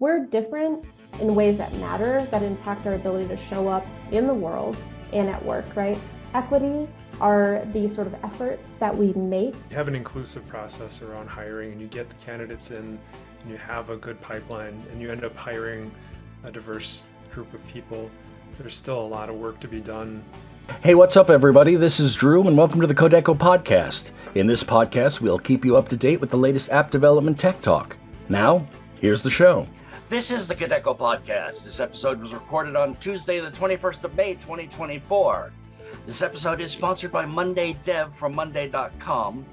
we're different in ways that matter, that impact our ability to show up in the world and at work, right? Equity are the sort of efforts that we make. You have an inclusive process around hiring, and you get the candidates in, and you have a good pipeline, and you end up hiring a diverse group of people. There's still a lot of work to be done. Hey, what's up, everybody? This is Drew, and welcome to the Kodeco podcast. In this podcast, we'll keep you up to date with the latest app development tech talk. Now, here's the show. This is the Kodeco podcast. This episode was recorded on Tuesday, the 21st of May, 2024. This episode is sponsored by Monday Dev from Monday.com,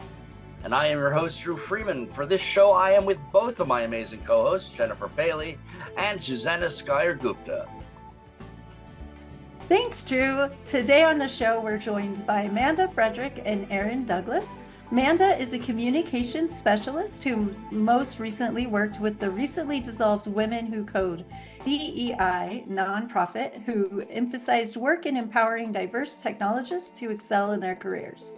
and I am your host, Dru Freeman. For this show, I am with both of my amazing co-hosts, Jennifer Bailey and Susannah Skyer Gupta. Thanks, Drew. Today on the show, we're joined by Manda Frederick and Aaron Douglas. Manda is a communications specialist who most recently worked with the recently dissolved Women Who Code DEI nonprofit, who emphasized work in empowering diverse technologists to excel in their careers.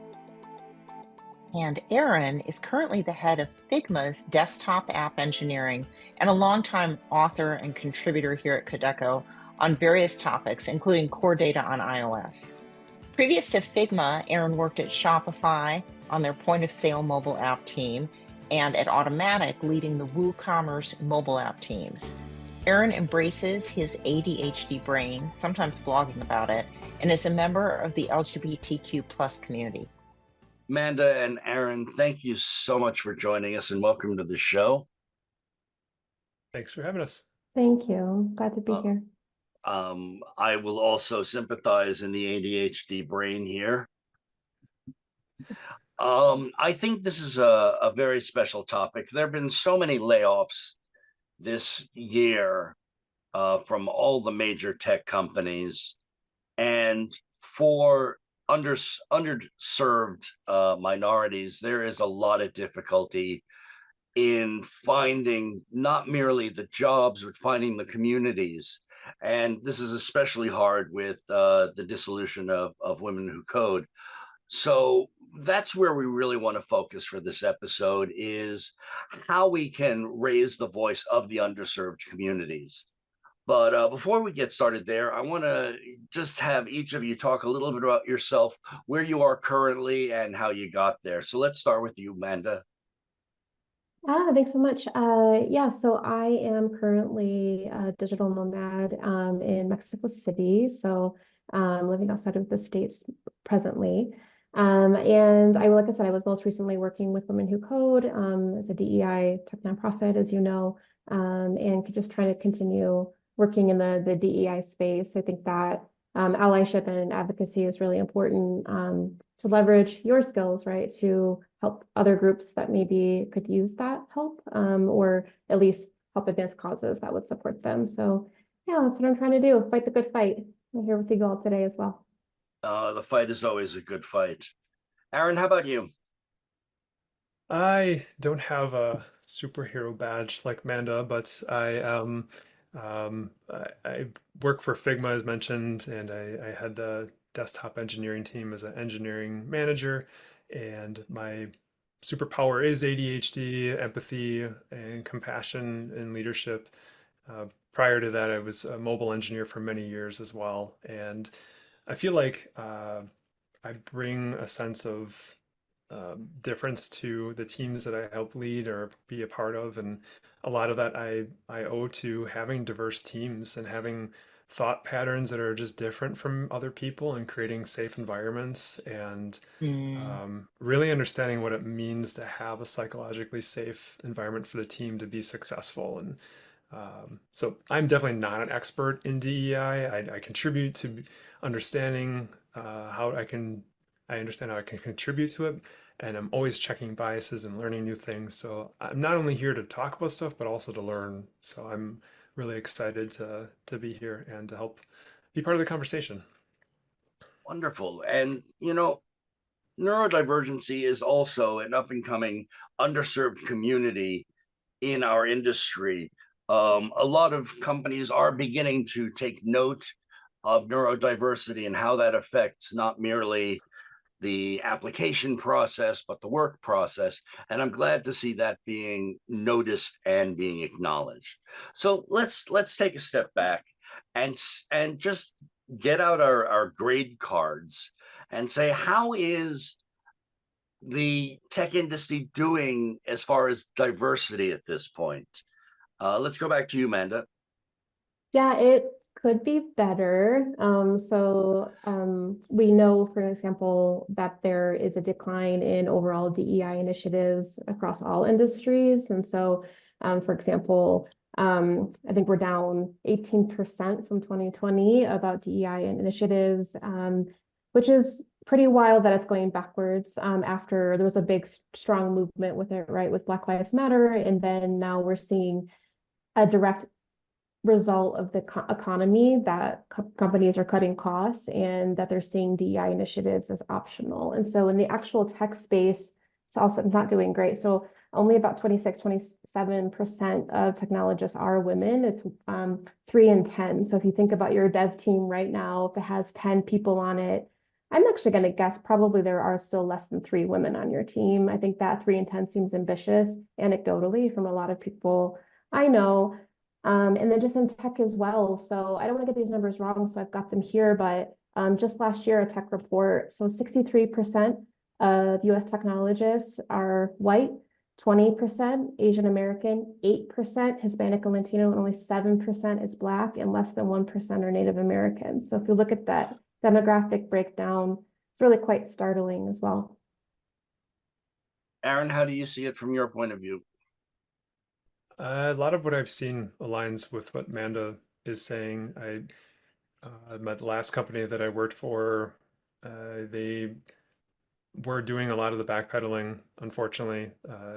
And Aaron is currently the head of Figma's desktop app engineering and a longtime author and contributor here at Kodeco on various topics, including core data on iOS. Previous to Figma, Aaron worked at Shopify on their point-of-sale mobile app team and at Automatic leading the WooCommerce mobile app teams. Aaron embraces his ADHD brain, sometimes blogging about it, and is a member of the LGBTQ+ community. Manda and Aaron, thank you so much for joining us and welcome to the show. Thanks for having us. Thank you. Glad to be here. I will also sympathize in the ADHD brain here. I think this is a very special topic. There have been so many layoffs this year from all the major tech companies, and for underserved minorities, there is a lot of difficulty in finding not merely the jobs, but finding the communities. And this is especially hard with the dissolution of Women Who Code. So that's where we really want to focus for this episode, is how we can raise the voice of the underserved communities. But before we get started there, I want to just have each of you talk a little bit about yourself, where you are currently and how you got there. So let's start with you, Manda. Thanks so much. So I am currently a digital nomad in Mexico City. So living outside of the States presently. And like I said, I was most recently working with Women Who Code as a DEI tech nonprofit, as you know, and just trying to continue working in the DEI space. I think that allyship and advocacy is really important to leverage your skills, right, to help other groups that maybe could use that help, or at least help advance causes that would support them. So yeah, that's what I'm trying to do, fight the good fight. I'm here with you all today as well. The fight is always a good fight. Aaron, how about you? I don't have a superhero badge like Manda, but I work for Figma, as mentioned, and I had the desktop engineering team as an engineering manager, and my superpower is ADHD, empathy, and compassion and leadership. Prior to that, I was a mobile engineer for many years as well, and I feel like I bring a sense of difference to the teams that I help lead or be a part of, and a lot of that I owe to having diverse teams and having thought patterns that are just different from other people, and creating safe environments, and really understanding what it means to have a psychologically safe environment for the team to be successful. And so I'm definitely not an expert in DEI. I contribute to understanding how I understand how I can contribute to it, and I'm always checking biases and learning new things. So I'm not only here to talk about stuff, but also to learn. So I'm really excited to be here and to help be part of the conversation. Wonderful. And, neurodivergency is also an up-and-coming underserved community in our industry. A lot of companies are beginning to take note of neurodiversity and how that affects not merely the application process, but the work process. And I'm glad to see that being noticed and being acknowledged. So let's take a step back and just get out our grade cards and say, how is the tech industry doing as far as diversity at this point? Let's go back to you, Manda. Yeah, it could be better. We know, for example, that there is a decline in overall DEI initiatives across all industries. And so, for example, I think we're down 18% from 2020 about DEI initiatives, which is pretty wild that it's going backwards after there was a big, strong movement with it, right, with Black Lives Matter. And then now we're seeing a direct result of the economy that companies are cutting costs and that they're seeing DEI initiatives as optional. And so in the actual tech space, it's also not doing great. So only about 27% of technologists are women. It's 3 in 10. So if you think about your dev team right now, if it has 10 people on it, I'm actually going to guess probably there are still less than 3 women on your team. I think that 3 in 10 seems ambitious anecdotally from a lot of people I know. And then just in tech as well. So I don't want to get these numbers wrong, so I've got them here, but just last year, a tech report, so 63% of US technologists are white, 20% Asian American, 8% Hispanic and Latino, and only 7% is Black, and less than 1% are Native American. So if you look at that demographic breakdown, it's really quite startling as well. Aaron, how do you see it from your point of view? A lot of what I've seen aligns with what Manda is saying. My last company that I worked for, they were doing a lot of the backpedaling, unfortunately.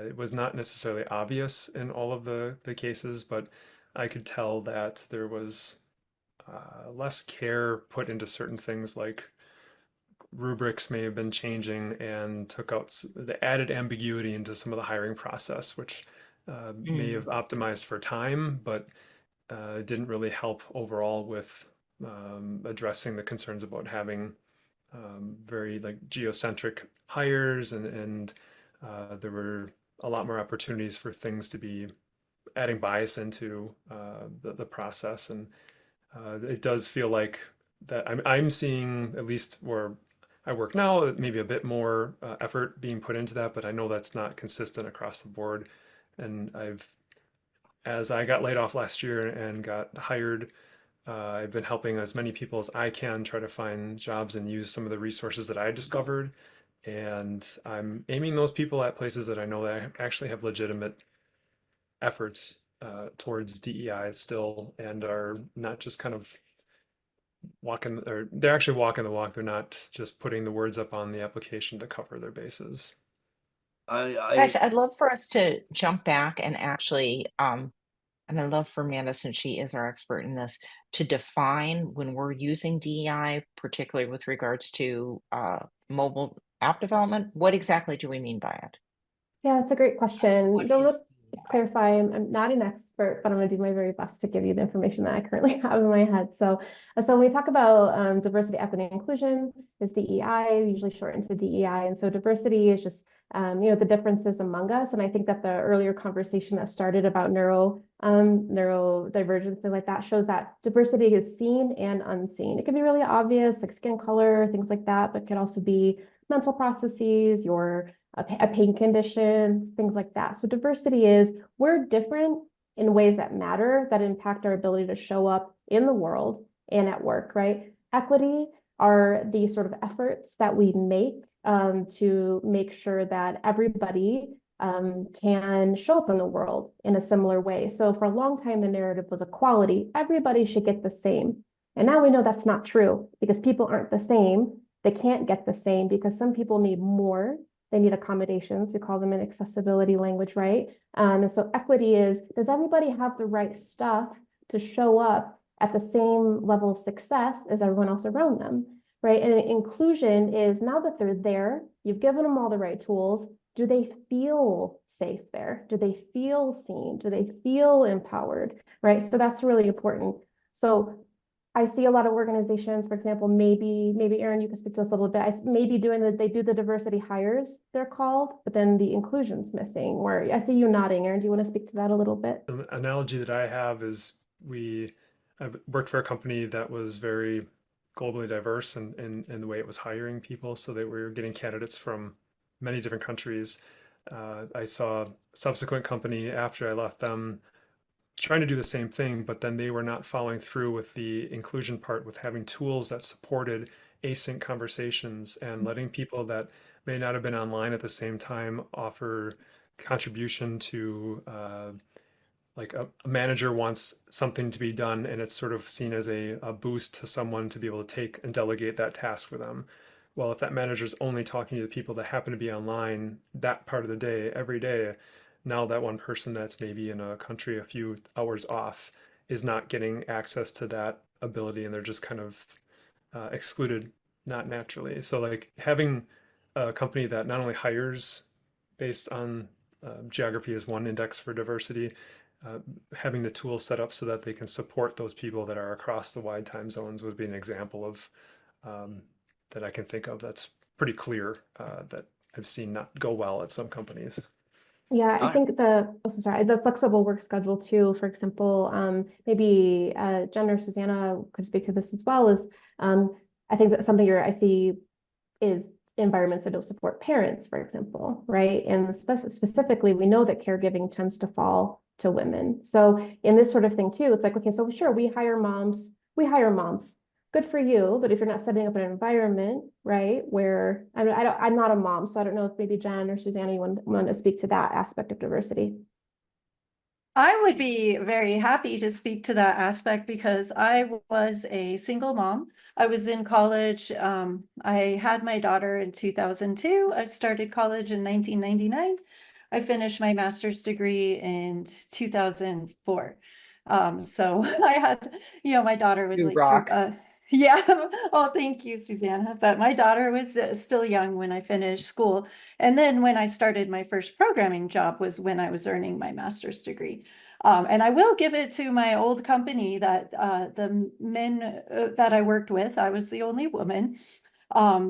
It was not necessarily obvious in all of the cases, but I could tell that there was less care put into certain things, like rubrics may have been changing and took out the added ambiguity into some of the hiring process, which may have optimized for time, but didn't really help overall with addressing the concerns about having very like geocentric hires, and there were a lot more opportunities for things to be adding bias into the process. And it does feel like that I'm seeing, at least where I work now, maybe a bit more effort being put into that, but I know that's not consistent across the board. And as I got laid off last year and got hired, I've been helping as many people as I can try to find jobs and use some of the resources that I discovered. And I'm aiming those people at places that I know that I actually have legitimate efforts towards DEI still, and are not just kind of walking, or they're actually walking the walk. They're not just putting the words up on the application to cover their bases. Guys, I'd love for us to jump back and actually, and I'd love for Amanda, since she is our expert in this, to define when we're using DEI, particularly with regards to mobile app development. What exactly do we mean by it? Yeah, it's a great question. What Don't is clarify, I'm not an expert, but I'm going to do my very best to give you the information that I currently have in my head. So when we talk about diversity, equity, and inclusion, is DEI, usually shortened to DEI. And so diversity is just the differences among us. And I think that the earlier conversation that started about neurodivergence, things like that, shows that diversity is seen and unseen. It can be really obvious, like skin color, things like that, but it can also be mental processes, a pain condition, things like that. So diversity is, we're different in ways that matter, that impact our ability to show up in the world and at work, right? Equity are the sort of efforts that we make to make sure that everybody can show up in the world in a similar way. So for a long time, the narrative was equality. Everybody should get the same. And now we know that's not true, because people aren't the same. They can't get the same because some people need more. They need accommodations. We call them in accessibility language, right? And so equity is, does everybody have the right stuff to show up at the same level of success as everyone else around them, right? And inclusion is, now that they're there, you've given them all the right tools. Do they feel safe there? Do they feel seen? Do they feel empowered, right? So that's really important. So I see a lot of organizations, for example, maybe Erin, you can speak to us a little bit. Maybe doing they do the diversity hires, they're called, but then the inclusion's missing. Where I see you nodding, Erin. Do you want to speak to that a little bit? An analogy that I have is I've worked for a company that was very globally diverse in the way it was hiring people, so that we were getting candidates from many different countries. I saw a subsequent company after I left them trying to do the same thing, but then they were not following through with the inclusion part, with having tools that supported async conversations and letting people that may not have been online at the same time offer contribution to like a manager wants something to be done and it's sort of seen as a boost to someone to be able to take and delegate that task for them. Well, if that manager is only talking to the people that happen to be online that part of the day, every day, now that one person that's maybe in a country a few hours off is not getting access to that ability and they're just kind of excluded, not naturally. So like having a company that not only hires based on geography as one index for diversity, having the tools set up so that they can support those people that are across the wide time zones would be an example of that I can think of that's pretty clear that I've seen not go well at some companies. Yeah, I think the flexible work schedule too, for example, maybe Jen or Susannah could speak to this as well, is I think that something I see is environments that don't support parents, for example, right? And specifically, we know that caregiving tends to fall to women. So in this sort of thing too, it's like, okay, so sure, we hire moms. Good for you, but if you're not setting up an environment, right, where I'm not a mom, so I don't know if maybe Jen or Susannah, you want to speak to that aspect of diversity. I would be very happy to speak to that aspect because I was a single mom. I was in college. I had my daughter in 2002. I started college in 1999. I finished my master's degree in 2004. So I had, my daughter was You like, rock. yeah. Oh, thank you, Susannah. But my daughter was still young when I finished school. And then when I started my first programming job was when I was earning my master's degree. And I will give it to my old company that the men that I worked with, I was the only woman.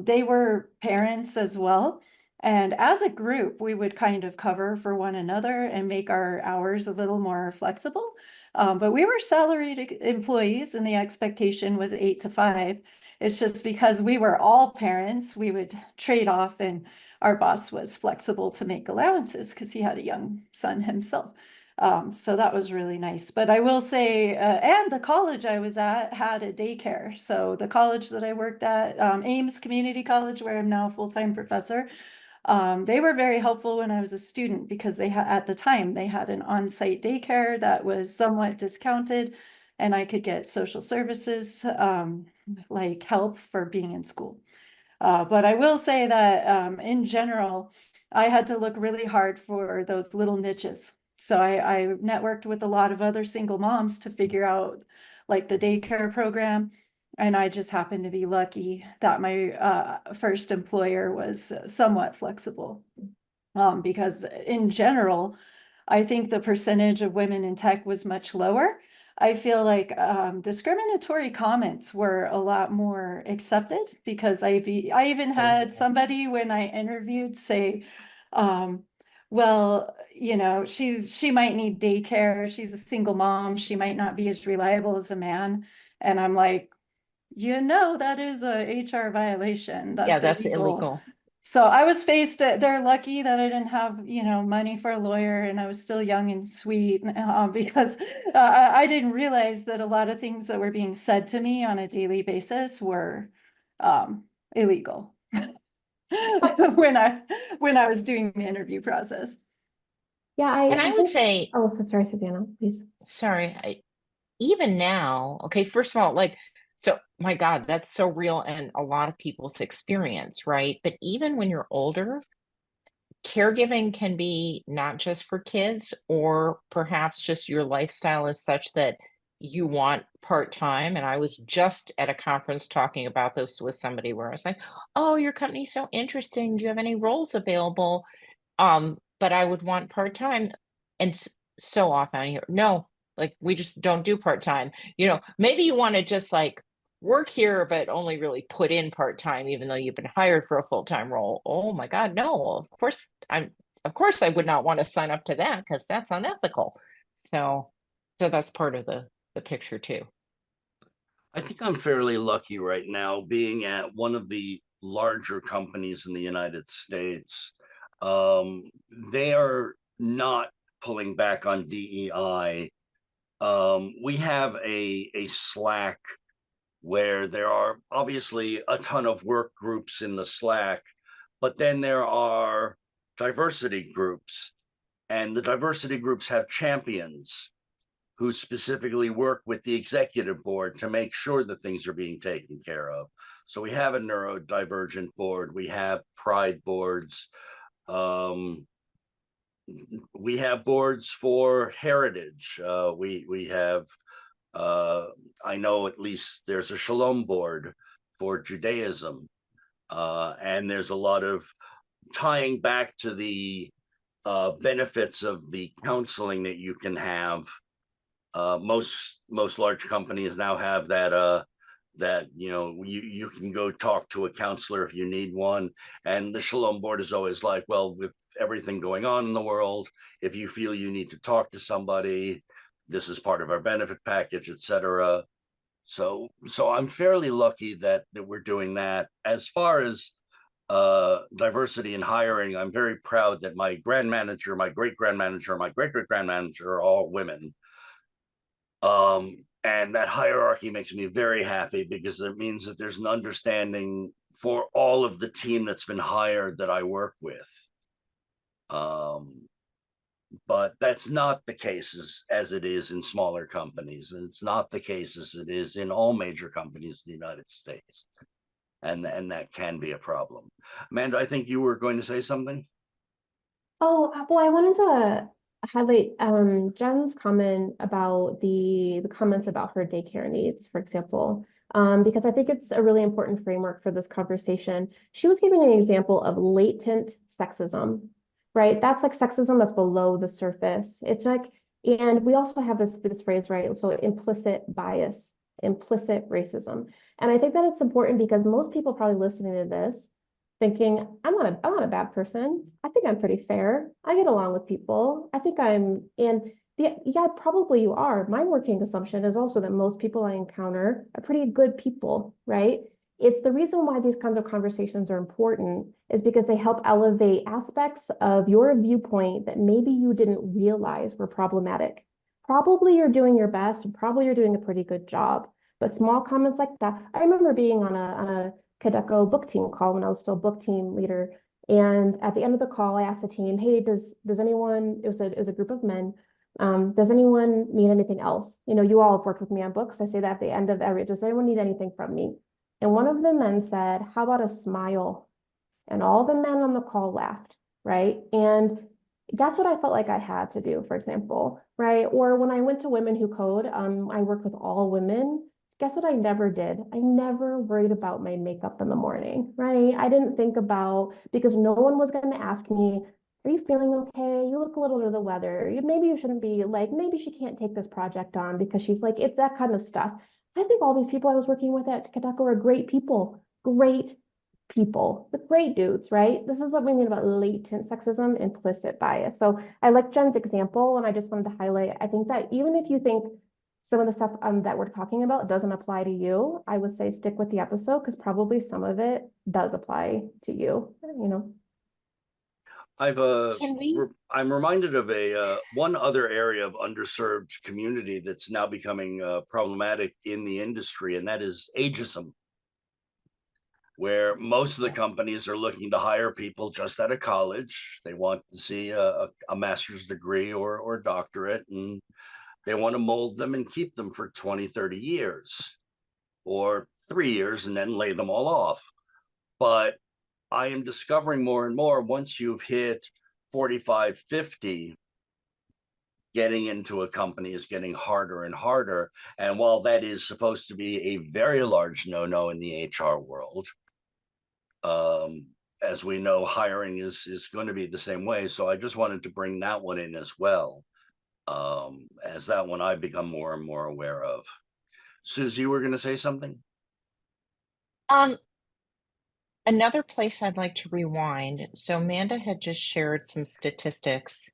They were parents as well. And as a group, we would kind of cover for one another and make our hours a little more flexible. But we were salaried employees and the expectation was 8 to 5. It's just because we were all parents, we would trade off and our boss was flexible to make allowances because he had a young son himself. So that was really nice. But I will say, and the college I was at had a daycare. So the college that I worked at, Ames Community College, where I'm now a full-time professor, they were very helpful when I was a student because at the time they had an on-site daycare that was somewhat discounted and I could get social services like help for being in school. But I will say that in general, I had to look really hard for those little niches. So I networked with a lot of other single moms to figure out like the daycare program. And I just happened to be lucky that my first employer was somewhat flexible. Because in general, I think the percentage of women in tech was much lower. I feel like discriminatory comments were a lot more accepted because I even had somebody when I interviewed say, well, she might need daycare. She's a single mom. She might not be as reliable as a man. And I'm like, that is a HR violation. Yeah, That's that's illegal. illegal. So I was they're lucky that I didn't have, money for a lawyer and I was still young and sweet because I didn't realize that a lot of things that were being said to me on a daily basis were illegal when I was doing the interview process. Yeah, And I would say, oh, so sorry, Susannah, please. sorry, even now, okay, first of all, so my God, that's so real and a lot of people's experience, right? But even when you're older, caregiving can be not just for kids, or perhaps just your lifestyle is such that you want part-time. And I was just at a conference talking about this with somebody where I was like, oh, your company's so interesting. Do you have any roles available? But I would want part-time. And so often I hear, no, Like we just don't do part-time. You know, maybe you want to just like work here, but only really put in part-time, even though you've been hired for a full-time role. Oh my God, no, of course I would not want to sign up to that because that's unethical. So, so that's part of the picture too. I think I'm fairly lucky right now being at one of the larger companies in the United States. They are not pulling back on DEI. We have a Slack where there are obviously a ton of work groups in the Slack, but then there are diversity groups, and the diversity groups have champions who specifically work with the executive board to make sure that things are being taken care of. So we have a neurodivergent board, we have pride boards, we have boards for heritage. We have, I know at least there's a Shalom board for Judaism, and there's a lot of tying back to the benefits of the counseling that you can have. Most large companies now have that that you can go talk to a counselor if you need one, and the Shalom board is always like, well, with everything going on in the world, if you feel you need to talk to somebody, this is part of our benefit package, etc. So I'm fairly lucky that we're doing that. As far as diversity in hiring, I'm very proud that my grand manager, my great grand manager, my great great grand manager are all women. And that hierarchy makes me very happy because it means that there's an understanding for all of the team that's been hired that I work with. But that's not the case as it is in smaller companies, and it's not the case as it is in all major companies in the United States. And that can be a problem. Amanda, I think you were going to say something. Oh, well, I wanted to highlight Jen's comment about the comments about her daycare needs, for example, because I think it's a really important framework for this conversation. She was giving an example of latent sexism, right? That's like sexism that's below the surface. It's like, and we also have this phrase, right? So implicit bias, implicit racism. And I think that it's important because most people probably listening to this thinking, I'm not a bad person. I think I'm pretty fair. I get along with people. I think yeah, probably you are. My working assumption is also that most people I encounter are pretty good people, right? It's the reason why these kinds of conversations are important is because they help elevate aspects of your viewpoint that maybe you didn't realize were problematic. Probably you're doing your best, and probably you're doing a pretty good job. But small comments like that, I remember being on a Kodeco book team call when I was still book team leader. And at the end of the call, I asked the team, hey, does anyone, it was a group of men, does anyone need anything else? You know, you all have worked with me on books. I say that at the end of does anyone need anything from me? And one of the men said, how about a smile? And all the men on the call laughed, right? And guess what I felt like I had to do, for example, right? Or when I went to Women Who Code, I worked with all women. Guess what I never did? I never worried about my makeup in the morning, right? I didn't think about, because no one was going to ask me, are you feeling okay? You look a little under the weather. Maybe you shouldn't be, like, maybe she can't take this project on because she's like, it's that kind of stuff. I think all these people I was working with at Kodeco are great people, with great dudes, right? This is what we mean about latent sexism, implicit bias. So I like Jen's example, and I just wanted to highlight, I think that even if you think some of the stuff that we're talking about doesn't apply to you, I would say stick with the episode because probably some of it does apply to you, you know. I'm reminded of one other area of underserved community that's now becoming problematic in the industry, and that is ageism, where most of the companies are looking to hire people just out of college. They want to see a master's degree or doctorate, and they want to mold them and keep them for 20, 30 years or 3 years and then lay them all off. But I am discovering more and more, once you've hit 45, 50, getting into a company is getting harder and harder. And while that is supposed to be a very large no-no in the HR world, as we know, hiring is going to be the same way. So I just wanted to bring that one in as well. as that one I've become more and more aware of. Susie, you were going to say something? Um, Another place I'd like to rewind. So Amanda had just shared some statistics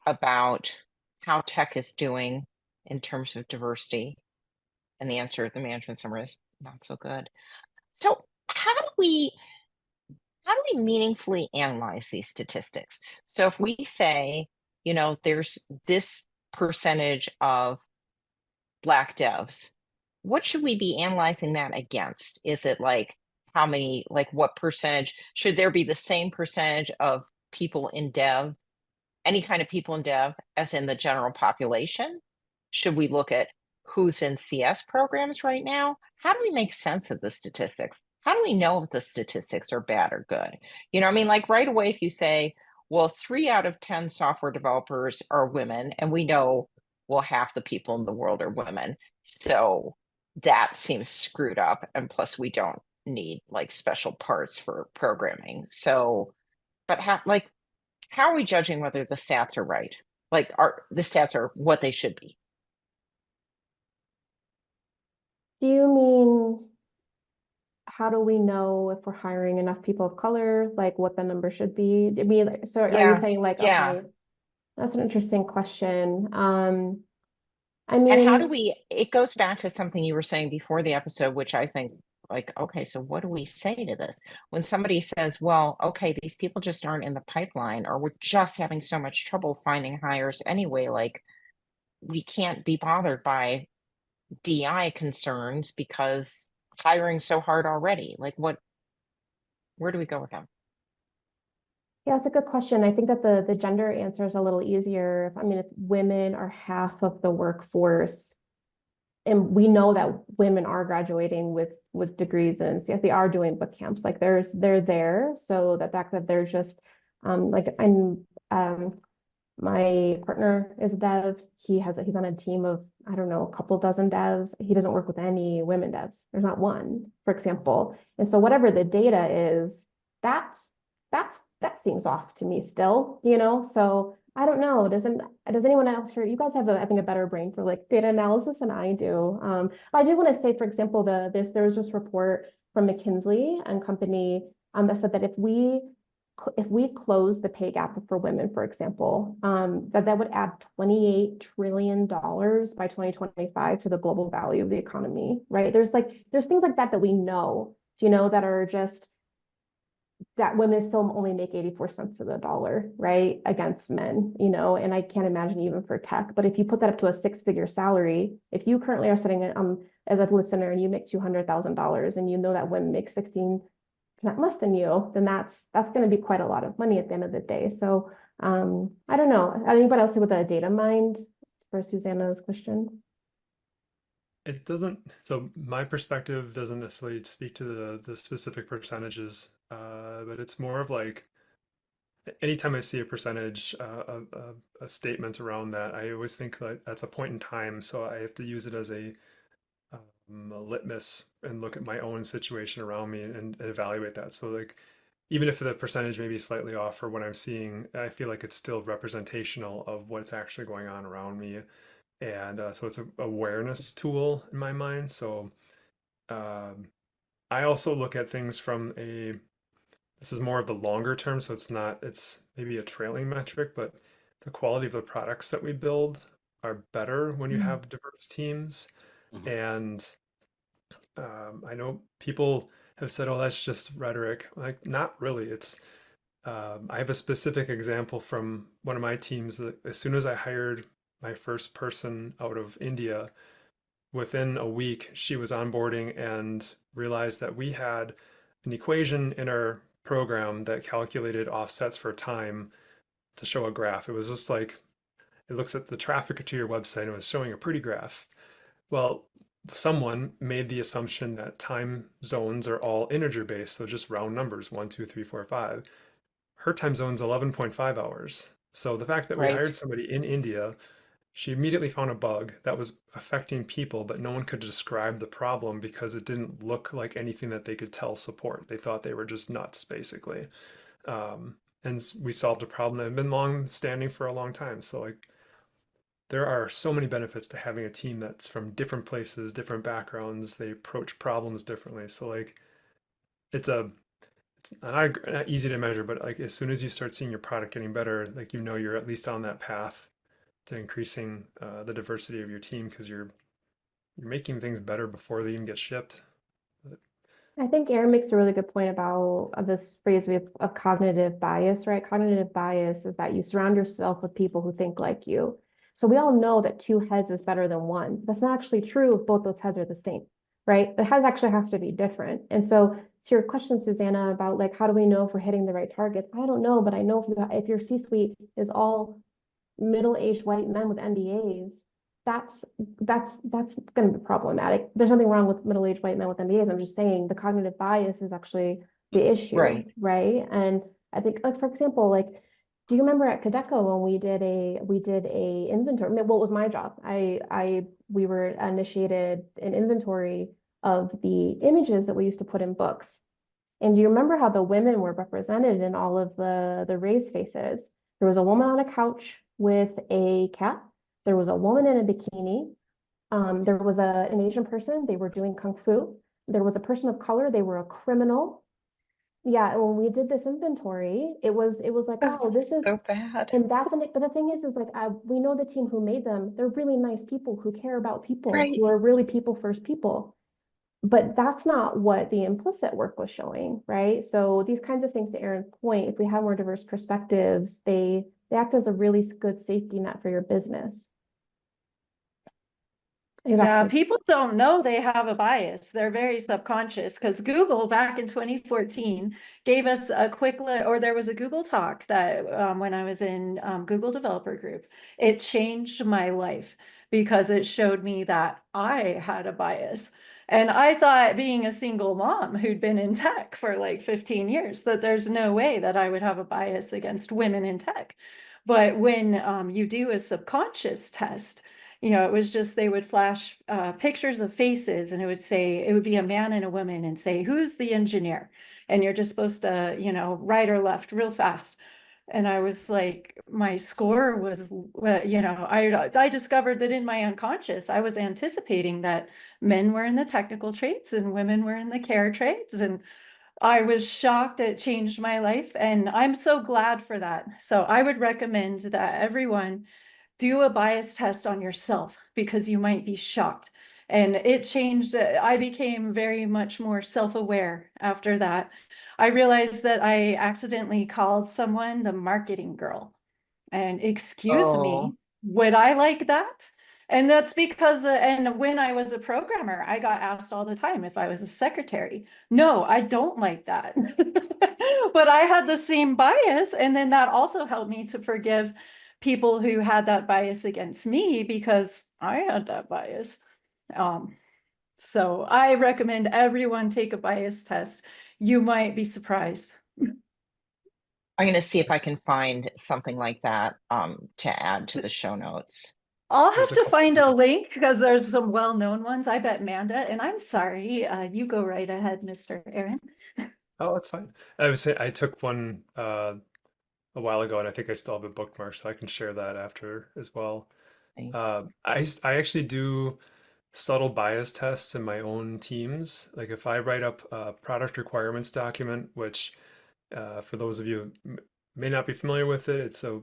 about how tech is doing in terms of diversity, and the answer, the management summary is not so good. So how do we meaningfully analyze these statistics? So if we say, there's this percentage of Black devs, what should we be analyzing that against? Is it like how many, like what percentage? Should there be the same percentage of people in dev, any kind of people in dev, as in the general population? Should we look at who's in CS programs right now? How do we make sense of the statistics? How do we know if the statistics are bad or good? I mean, like right away, if you say, well, 3 out of 10 software developers are women, and we know, well, half the people in the world are women. So that seems screwed up. And plus, we don't need like special parts for programming. So, but how are we judging whether the stats are right? Like, are the stats are what they should be? Do you mean, how do we know if we're hiring enough people of color, like what the number should be? I mean, so are you Yeah, saying like, yeah. okay, that's an interesting question. I And how do mean, we, it goes back to something you were saying before the episode, which I think, like, okay, so what do we say to this? When somebody says, well, okay, these people just aren't in the pipeline, or we're just having so much trouble finding hires anyway, like, we can't be bothered by DI concerns because hiring's so hard already. Like, where do we go with them? yeah, it's a good question. I think that the gender answer is a little easier. I mean, if women are half of the workforce, and we know that women are graduating with degrees, and yes, they are doing boot camps. Like they're there. So the fact that they're just like my partner is a dev. He's on a team of, I don't know, a couple dozen devs. He doesn't work with any women devs. There's not one, for example. And so whatever the data is, that's that seems off to me still, So I don't know. Does anyone else here? You guys have I think a better brain for like data analysis than I do. But I do want to say, for example, there was this report from McKinsey and Company that said that if we close the pay gap for women, for example, that would add $28 trillion by 2025 to the global value of the economy, right? There's things like that we know, that are just that women still only make 84 cents of the dollar, right? Against men, and I can't imagine even for tech. But if you put that up to a 6-figure salary, if you currently are sitting as a listener and you make $200,000 and you know that women make 16% less than you, then that's going to be quite a lot of money at the end of the day. So I don't know. Anybody else with a data mind for Susannah's question? It doesn't, so my perspective doesn't necessarily speak to the specific percentages, but it's more of like anytime I see a percentage, a statement around that, I always think that that's a point in time. So I have to use it as a litmus and look at my own situation around me and evaluate that. So like, even if the percentage may be slightly off for what I'm seeing, I feel like it's still representational of what's actually going on around me. And so it's an awareness tool in my mind. So um, I also look at things from this is more of the longer term. So it's maybe a trailing metric, but the quality of the products that we build are better when you have diverse teams. Mhm. And I know people have said, oh, that's just rhetoric. Like, not really. I have a specific example from one of my teams that as soon as I hired my first person out of India, within a week, she was onboarding and realized that we had an equation in our program that calculated offsets for time to show a graph. It was just like, it looks at the traffic to your website and it was showing a pretty graph. Well, someone made the assumption that time zones are all integer based, so just round numbers 1, 2, 3, 4, 5. Her time zone's 11.5 hours. So the fact that we Right. hired somebody in India, she immediately found a bug that was affecting people, but no one could describe the problem because it didn't look like anything that they could tell support. They thought they were just nuts, basically. And we solved a problem that had been long standing for a long time. So like there are so many benefits to having a team that's from different places, different backgrounds. They approach problems differently. So like it's a it's not easy to measure, but like as soon as you start seeing your product getting better, like you're at least on that path to increasing the diversity of your team because you're making things better before they even get shipped. I think Aaron makes a really good point about this phrase of cognitive bias, right? Cognitive bias is that you surround yourself with people who think like you. So we all know that two heads is better than one. That's not actually true if both those heads are the same, right? The heads actually have to be different. And so to your question, Susannah, about like how do we know if we're hitting the right targets? I don't know, but I know if your C-suite is all middle-aged white men with MBAs, that's going to be problematic. There's nothing wrong with middle-aged white men with MBAs. I'm just saying the cognitive bias is actually the issue, right? And I think, like for example, like, do you remember at Kodeco when we did a inventory? I mean, what was my job? We were initiated an inventory of the images that we used to put in books. And do you remember how the women were represented in all of the raised faces? There was a woman on a couch with a cat. There was a woman in a bikini. There was an Asian person. They were doing kung fu. There was a person of color. They were a criminal. Yeah, and when we did this inventory, it was like, oh, this is so bad. And that's but the thing is like we know the team who made them. They're really nice people who care about people, who are really people first people. But that's not what the implicit work was showing, right? So these kinds of things, to Aaron's point, if we have more diverse perspectives, they act as a really good safety net for your business. Yeah, people don't know they have a bias. They're very subconscious because Google back in 2014 gave us a quick or there was a Google talk that when I was in Google Developer Group, it changed my life because it showed me that I had a bias. And I thought, being a single mom who'd been in tech for like 15 years, that there's no way that I would have a bias against women in tech. But when you do a subconscious test, it was just, they would flash pictures of faces and it would be a man and a woman and say, who's the engineer? And you're just supposed to, right or left real fast. And I was like, my score was, I discovered that in my unconscious, I was anticipating that men were in the technical trades and women were in the care trades. And I was shocked. It changed my life. And I'm so glad for that. So I would recommend that everyone do a bias test on yourself because you might be shocked. And it changed. I became very much more self-aware after that. I realized that I accidentally called someone the marketing girl. And excuse me, would I like that? And that's because, and when I was a programmer, I got asked all the time if I was a secretary. No, I don't like that. But I had the same bias. And then that also helped me to forgive people who had that bias against me because I had that bias. So I recommend everyone take a bias test. You might be surprised. I'm going to see if I can find something like that to add to the show notes. I'll have to find a link because there's some well-known ones. I bet Manda, and I'm sorry, you go right ahead, Mr. Aaron. Oh, that's fine. I would say I took one a while ago, and I think I still have a bookmark, so I can share that after as well. Thanks. I actually do subtle bias tests in my own teams. Like if I write up a product requirements document, which for those of you who may not be familiar with it, it's a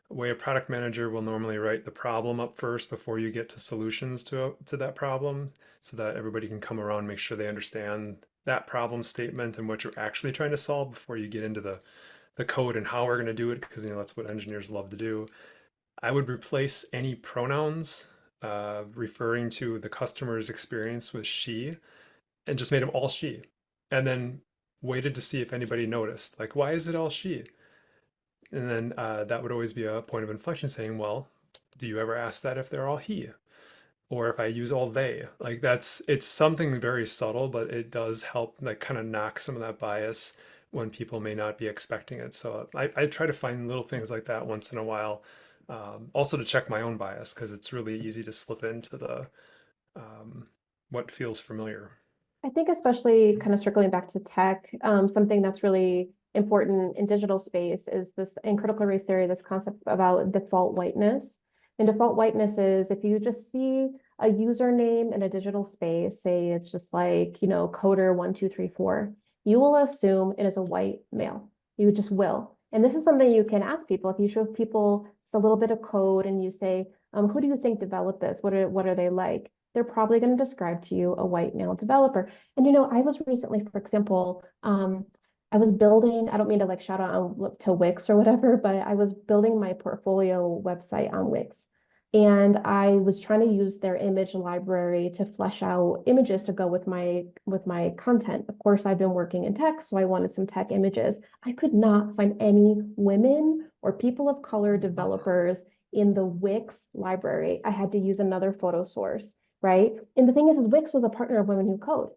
way a product manager will normally write the problem up first before you get to solutions to that problem, so that everybody can come around and make sure they understand that problem statement and what you're actually trying to solve before you get into the code and how we're going to do it, because that's what engineers love to do. I would replace any pronouns referring to the customer's experience with she and just made them all she, and then waited to see if anybody noticed, like, why is it all she? And then that would always be a point of inflection saying, well, do you ever ask that if they're all he? Or if I use all they? Like it's something very subtle, but it does help like kind of knock some of that bias when people may not be expecting it. So I try to find little things like that once in a while. Also to check my own bias, because it's really easy to slip into the what feels familiar. I think especially kind of circling back to tech, something that's really important in digital space is this, in critical race theory, this concept about default whiteness. And default whiteness is if you just see a username in a digital space, say it's just like, coder1234, you will assume it is a white male. You just will. And this is something you can ask people. If you show people a little bit of code and you say, who do you think developed this? What are they like? They're probably going to describe to you a white male developer. And I was recently, for example, I was building, I don't mean to like shout out to Wix or whatever, but I was building my portfolio website on Wix. And I was trying to use their image library to flesh out images to go with my content. Of course, I've been working in tech, so I wanted some tech images. I could not find any women or people of color developers in the Wix library. I had to use another photo source, right? And the thing is Wix was a partner of Women Who Code.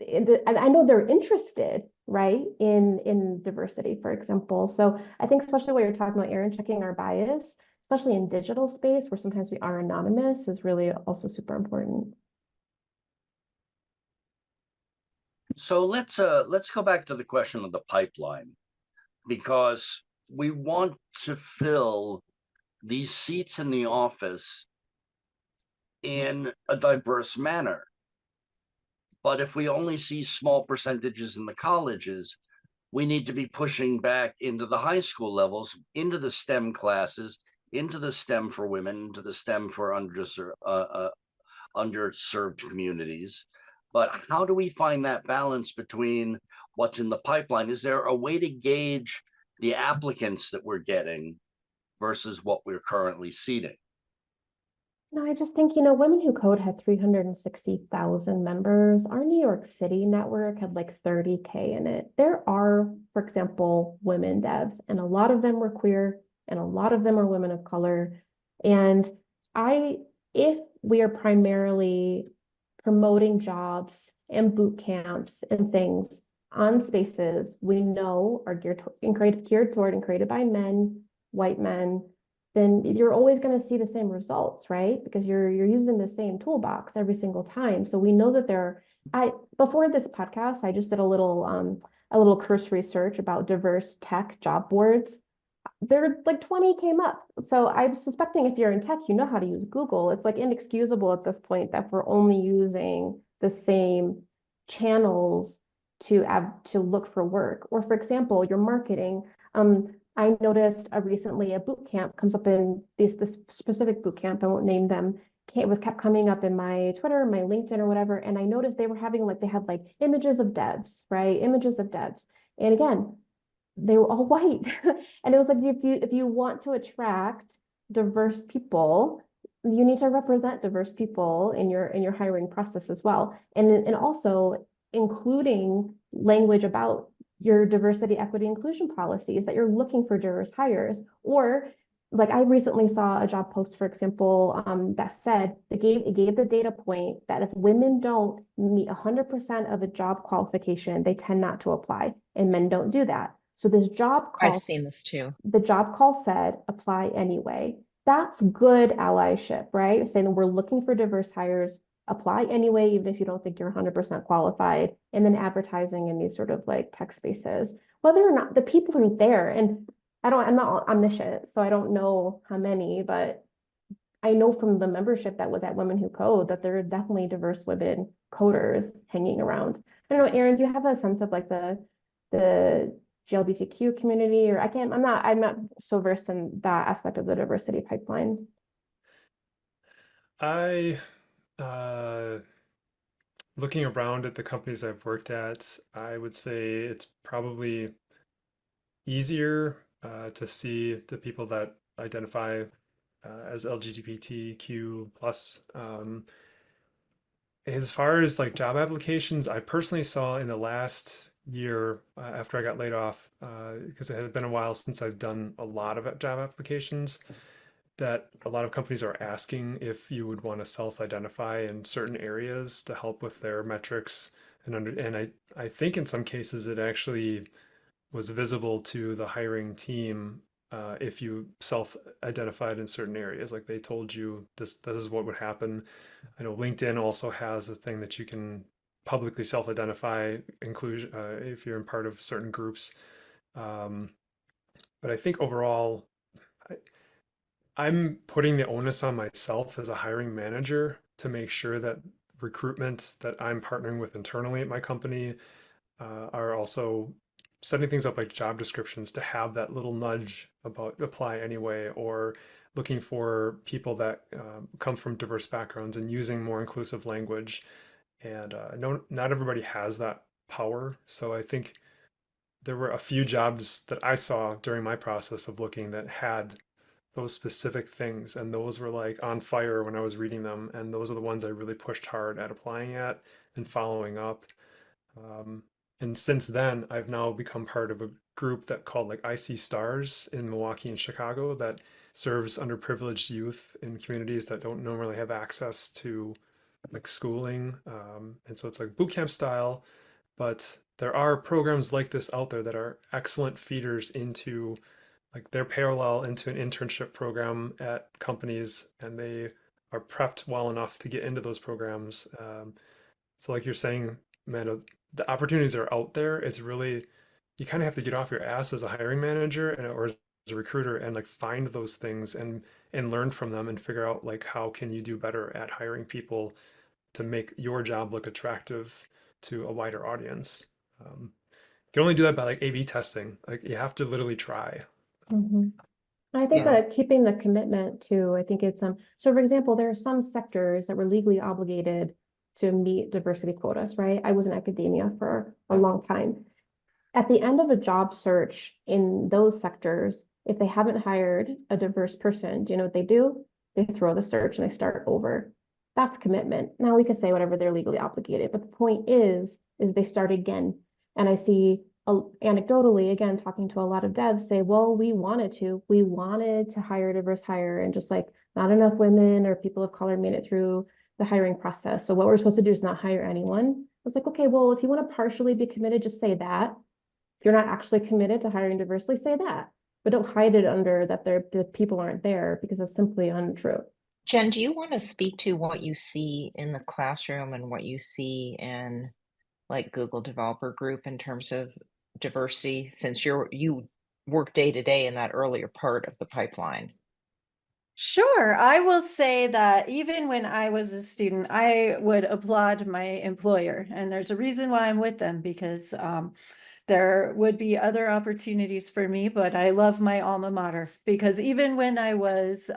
And I know they're interested, right, in diversity, for example. So I think especially what you're talking about, Erin, checking our bias, especially in digital space where sometimes we are anonymous, is really also super important. So let's go back to the question of the pipeline, because we want to fill these seats in the office in a diverse manner. But if we only see small percentages in the colleges, we need to be pushing back into the high school levels, into the STEM classes, into the STEM for women, into the STEM for underserved communities. But how do we find that balance between what's in the pipeline? Is there a way to gauge the applicants that we're getting versus what we're currently seating? No, I just think, Women Who Code had 360,000 members. Our New York City network had like 30K in it. There are, for example, women devs, and a lot of them were queer, and a lot of them are women of color. And if we are primarily promoting jobs and boot camps and things on spaces we know are geared toward and created by men, white men, then you're always going to see the same results, right? Because you're using the same toolbox every single time. So we know that before this podcast, I just did a little cursory search about diverse tech job boards. There like 20 came up. So I'm suspecting if you're in tech, you know how to use Google. It's like inexcusable at this point that we're only using the same channels to look for work. Or for example, your marketing. I noticed recently a boot camp comes up in this specific boot camp. I won't name them. It was kept coming up in my Twitter, my LinkedIn, or whatever. And I noticed they had like images of devs, right? Images of devs. And again, they were all white. And it was like, if you want to attract diverse people, you need to represent diverse people in your hiring process as well. And also including language about your diversity, equity, inclusion policies, that you're looking for diverse hires. Or like I recently saw a job post, for example, that said it gave the data point that if women don't meet 100% of a job qualification, they tend not to apply, and men don't do that. So this job call, I've seen this too. The job call said apply anyway. That's good allyship, right? Saying we're looking for diverse hires, apply anyway, even if you don't think you're 100% qualified, and then advertising in these sort of like tech spaces, whether or not the people are there. And I'm not omniscient, so I don't know how many, but I know from the membership that was at Women Who Code that there are definitely diverse women coders hanging around. I don't know, Erin, do you have a sense of like the LGBTQ community, or I'm not so versed in that aspect of the diversity pipeline. Looking around at the companies I've worked at, I would say it's probably easier to see the people that identify as LGBTQ plus. As far as like job applications, I personally saw in the last year after I got laid off, because it had been a while since I've done a lot of job applications, that a lot of companies are asking if you would want to self-identify in certain areas to help with their metrics. And I think in some cases it actually was visible to the hiring team if you self-identified in certain areas. Like they told you this is what would happen. I know LinkedIn also has a thing that you can publicly self-identify inclusion if you're in part of certain groups. But I think overall, I'm putting the onus on myself as a hiring manager to make sure that recruitment that I'm partnering with internally at my company are also setting things up like job descriptions to have that little nudge about apply anyway, or looking for people that come from diverse backgrounds and using more inclusive language. And no, not everybody has that power. So I think there were a few jobs that I saw during my process of looking that had those specific things, and those were like on fire when I was reading them, and those are the ones I really pushed hard at applying at and following up. um, and since then I've now become part of a group that called like IC Stars in Milwaukee and Chicago that serves underprivileged youth in communities that don't normally have access to like schooling. And so it's like boot camp style, but there are programs like this out there that are excellent feeders into like their parallel into an internship program at companies, and they are prepped well enough to get into those programs. So like you're saying, Amanda, the opportunities are out there. It's really, you kind of have to get off your ass as a hiring manager or as a recruiter and like find those things and learn from them and figure out like how can you do better at hiring people to make your job look attractive to a wider audience. You can only do that by like A/B testing. Like you have to literally try. Mhm. I think Yeah. that keeping the commitment to, I think it's, so for example, there are some sectors that were legally obligated to meet diversity quotas, right? I was in academia for a long time. At the end of a job search in those sectors, if they haven't hired a diverse person, do you know what they do? They throw the search and they start over. That's commitment. Now we can say whatever, they're legally obligated, but the point is they start again. And I see anecdotally, again, talking to a lot of devs say, well, we wanted to hire a diverse hire, and just like not enough women or people of color made it through the hiring process. So what we're supposed to do is not hire anyone. I was like, okay, well, if you want to partially be committed, just say that. If you're not actually committed to hiring diversely, say that. But don't hide it under that the people aren't there, because it's simply untrue. Jen, do you want to speak to what you see in the classroom and what you see in like Google Developer Group in terms of diversity, since you work day to day in that earlier part of the pipeline? Sure. I will say that even when I was a student, I would applaud my employer. And there's a reason why I'm with them, because there would be other opportunities for me, but I love my alma mater, because even when I was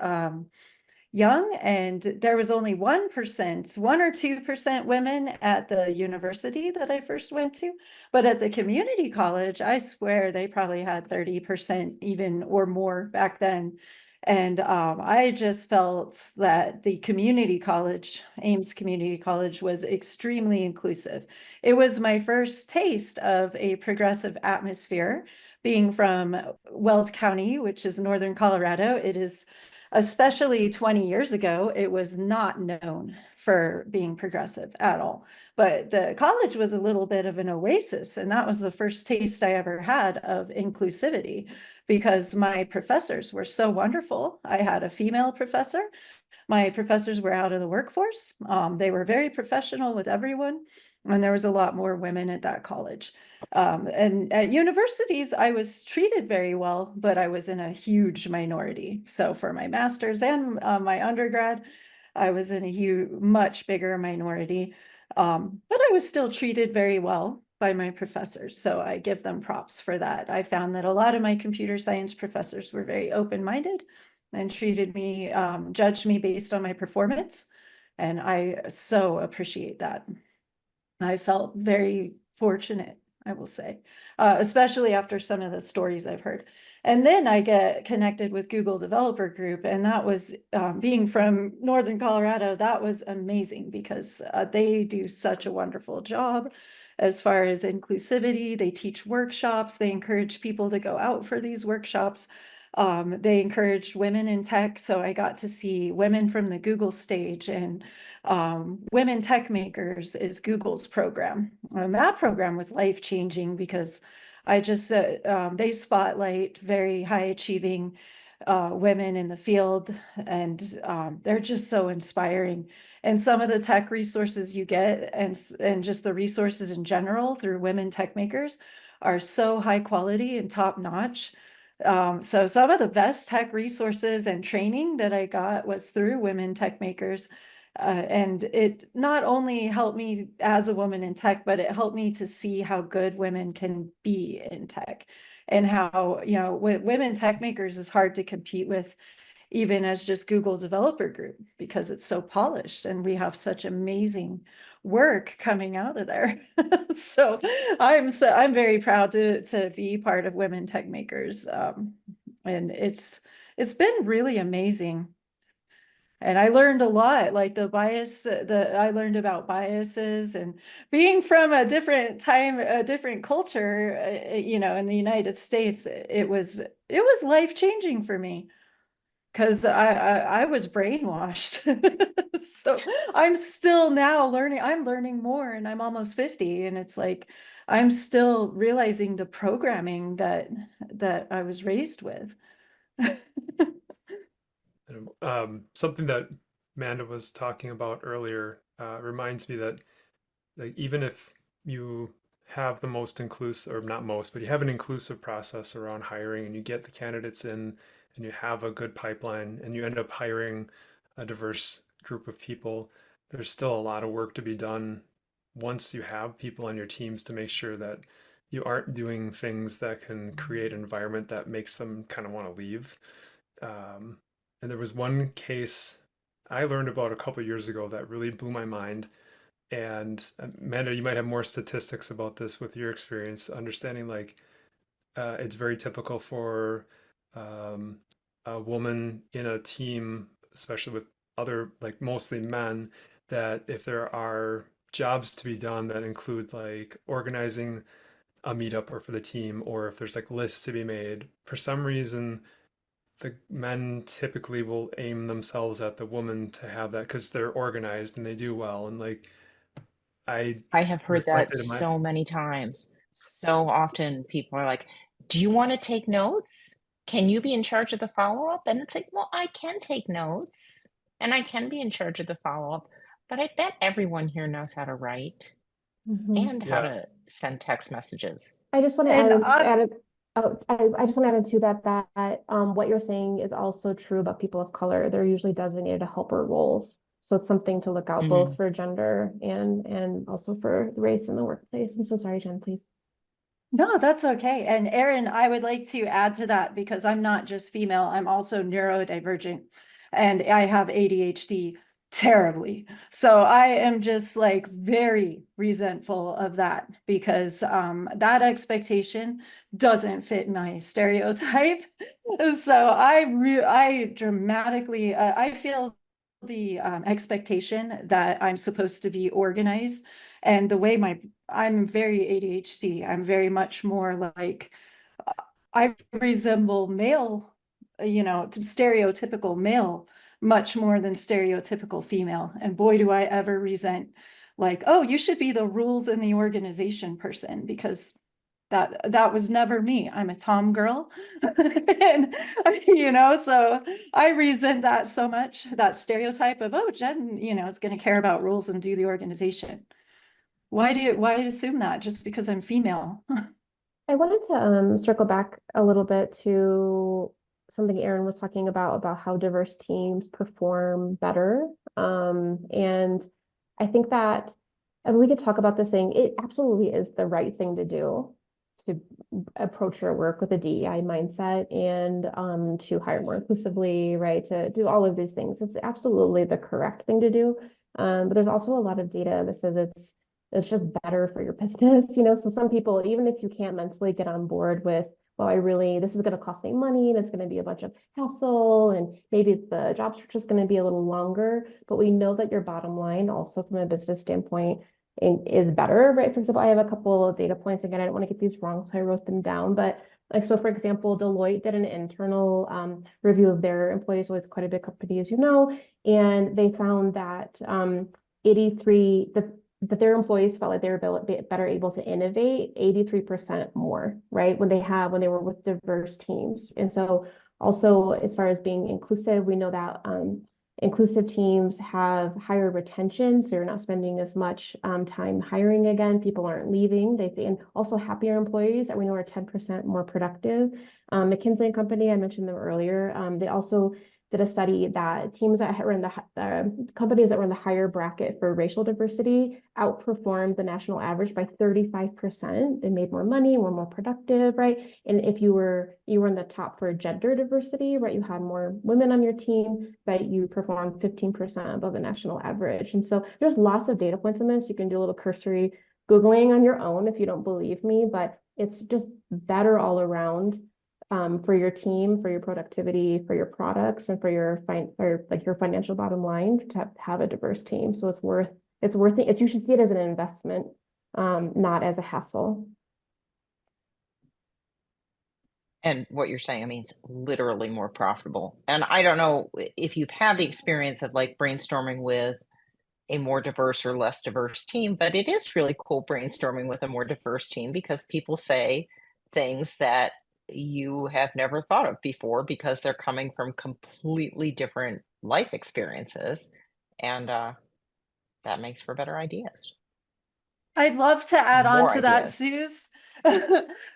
young and there was only 1%, 1 or 2% women at the university that I first went to, but at the community college, I swear they probably had 30% even or more back then. And I just felt that the community college, Ames Community College, was extremely inclusive. It was my first taste of a progressive atmosphere. Being from Weld County, which is northern Colorado, it is, especially 20 years ago, it was not known for being progressive at all. But the college was a little bit of an oasis, and that was the first taste I ever had of inclusivity, because my professors were so wonderful. I had a female professor. My professors were out of the workforce. They were very professional with everyone, and there was a lot more women at that college. And at universities, I was treated very well, but I was in a huge minority. So for my master's and my undergrad, I was in a much bigger minority, but I was still treated very well by my professors. So I give them props for that. I found that a lot of my computer science professors were very open-minded and treated me, judged me based on my performance. And I so appreciate that. I felt very fortunate, I will say, especially after some of the stories I've heard. And then I get connected with Google Developer Group, and that was, being from Northern Colorado, that was amazing, because they do such a wonderful job as far as inclusivity. They teach workshops, they encourage people to go out for these workshops. They encouraged women in tech, so I got to see women from the Google stage, and Women Tech Makers is Google's program. And that program was life-changing, because I just, they spotlight very high-achieving women in the field, and they're just so inspiring. And some of the tech resources you get, and just the resources in general through Women Tech Makers, are so high quality and top notch. So some of the best tech resources and training that I got was through Women Tech Makers. And it not only helped me as a woman in tech, but it helped me to see how good women can be in tech, and how, Women Tech Makers is hard to compete with, even as just Google developer group, because it's so polished and we have such amazing work coming out of there. So I'm very proud to be part of Women Tech Makers. And it's been really amazing. And I learned a lot, like I learned about biases, and being from a different time, a different culture, in the United States, it was life-changing for me, because I was brainwashed. So I'm still now learning. I'm learning more, and I'm almost 50, and it's like I'm still realizing the programming that I was raised with. Something that Manda was talking about earlier reminds me that, like, even if you have the most inclusive, or not most, but you have an inclusive process around hiring, and you get the candidates in, and you have a good pipeline, and you end up hiring a diverse group of people, there's still a lot of work to be done once you have people on your teams to make sure that you aren't doing things that can create an environment that makes them kind of want to leave. Um, and there was one case I learned about a couple years ago that really blew my mind. And Amanda, you might have more statistics about this with your experience, understanding, like, it's very typical for a woman in a team, especially with other, like, mostly men, that if there are jobs to be done that include, like, organizing a meetup or for the team, or if there's, like, lists to be made, for some reason the men typically will aim themselves at the woman to have that because they're organized and they do well. And, like, I I have heard that reflected in my, so many times. So often people are like, "Do you want to take notes? Can you be in charge of the follow-up?" And it's like, well, I can take notes and I can be in charge of the follow-up, but I bet everyone here knows how to write Mhm. and how yeah, to send text messages. I just want to And I just want to add into that what you're saying is also true about people of color. They're usually designated to helper roles. So it's something to look out both Mm. for gender and also for race in the workplace. I'm so sorry, Jen, please. No, that's okay. And Erin, I would like to add to that, because I'm not just female, I'm also neurodivergent, and I have ADHD terribly. So I am just like very resentful of that, because that expectation doesn't fit my stereotype. So I dramatically I feel the expectation that I'm supposed to be organized, and the way I'm very ADHD. I'm very much more like, I resemble male, stereotypical male much more than stereotypical female. And boy, do I ever resent, like, oh, you should be the rules in the organization person, because that was never me. I'm a Tom girl. And so I resent that so much, that stereotype of, oh, Jen, is going to care about rules and do the organization. Why assume that just because I'm female? I wanted to circle back a little bit to something Erin was talking about how diverse teams perform better. And I think that, and we could talk about this thing, it absolutely is the right thing to do, to approach your work with a DEI mindset, and to hire more inclusively, right? To do all of these things. It's absolutely the correct thing to do. But there's also a lot of data that says it's just better for your business, So some people, even if you can't mentally get on board with, well, this is going to cost me money, and it's going to be a bunch of hassle, and maybe the job search is going to be a little longer, but we know that your bottom line also from a business standpoint is better, right? For example, I have a couple of data points. Again, I don't want to get these wrong, so I wrote them down, but like, so for example, Deloitte did an internal review of their employees. So it's quite a big company, as you know, and they found that 83, that their employees felt like they were better able to innovate 83% more, right? When they were with diverse teams. And so also, as far as being inclusive, we know that Inclusive teams have higher retention, so you're not spending as much time hiring again. People aren't leaving. And also happier employees that we know are 10% more productive. McKinsey and Company, I mentioned them earlier. They also did a study that teams that were in the companies that were in the higher bracket for racial diversity outperformed the national average by 35%. They made more money, were more productive, right? And if you were in the top for gender diversity, right, you had more women on your team, but you performed 15% above the national average. And so there's lots of data points in this. You can do a little cursory Googling on your own if you don't believe me, but it's just better all around for your team, for your productivity, for your products, and for your financial bottom line to have a diverse team. So it's worth it. You should see it as an investment, not as a hassle. And what you're saying, I mean, it's literally more profitable. And I don't know if you've had the experience of like brainstorming with a more diverse or less diverse team, but it is really cool brainstorming with a more diverse team because people say things that you have never thought of before because they're coming from completely different life experiences. And that makes for better ideas. I'd love to add on More to that, ideas. Suze,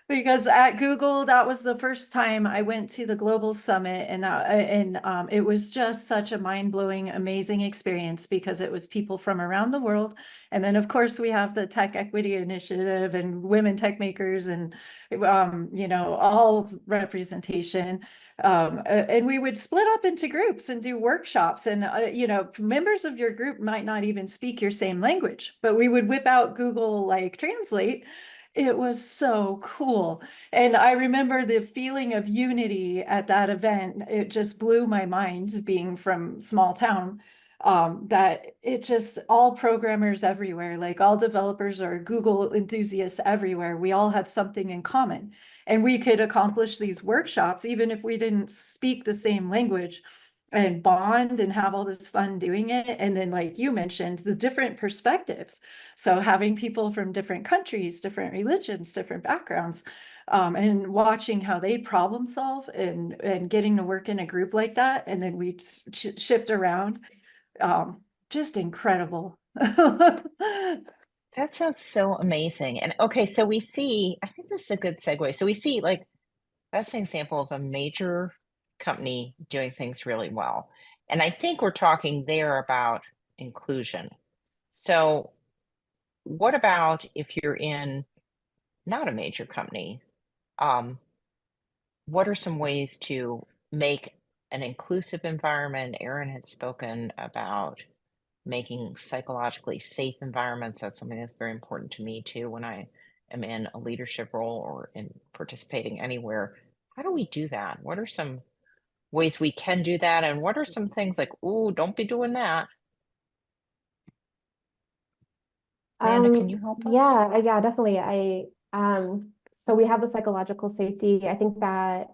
because at Google, that was the first time I went to the Global Summit, and it was just such a mind-blowing, amazing experience because it was people from around the world. And then, of course, we have the Tech Equity Initiative and Women Tech Makers and, all representation. And we would split up into groups and do workshops, and members of your group might not even speak your same language, but we would whip out Google like Translate. It was so cool. And I remember the feeling of unity at that event. It just blew my mind, being from small town, that it just, all programmers everywhere, like all developers or Google enthusiasts everywhere, we all had something in common. And we could accomplish these workshops, even if we didn't speak the same language, and bond and have all this fun doing it. And then, like you mentioned, the different perspectives. So having people from different countries, different religions, different backgrounds, and watching how they problem solve and getting to work in a group like that. And then we shift around. Just incredible. That sounds so amazing. And okay, so we see, I think this is a good segue. So we see like that's an example of a major company doing things really well. And I think we're talking there about inclusion. So what about if you're in not a major company? What are some ways to make an inclusive environment? Erin had spoken about making psychologically safe environments. That's something that's very important to me too when I am in a leadership role or in participating anywhere. How do we do that? What are some ways we can do that? And what are some things like, ooh, don't be doing that? Amanda, can you help us? Yeah, definitely. So we have the psychological safety. I think that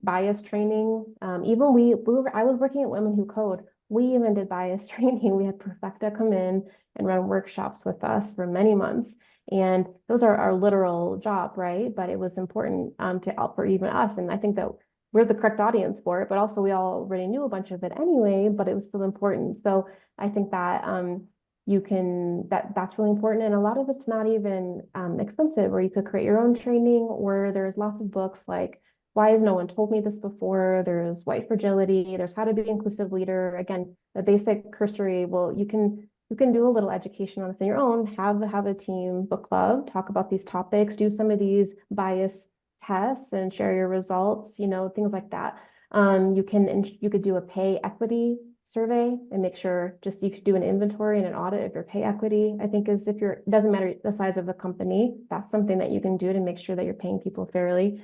bias training, even I was working at Women Who Code. We even did bias training. We had Perfecta come in and run workshops with us for many months. And those are our literal job, right? But it was important for even us. And I think that we're the correct audience for it, but also we already knew a bunch of it anyway, but it was still important. So I think that that's really important. And a lot of it's not even expensive, or you could create your own training, or there's lots of books like Why Has No One Told Me This Before? There's White Fragility, there's How to Be an Inclusive Leader. Again, the basic cursory, well, you can do a little education on this on your own, have a team book club, talk about these topics, do some of these bias tests and share your results, things like that. You could do a pay equity survey and make sure you could do an inventory and an audit of your pay equity. I think it doesn't matter the size of the company, that's something that you can do to make sure that you're paying people fairly.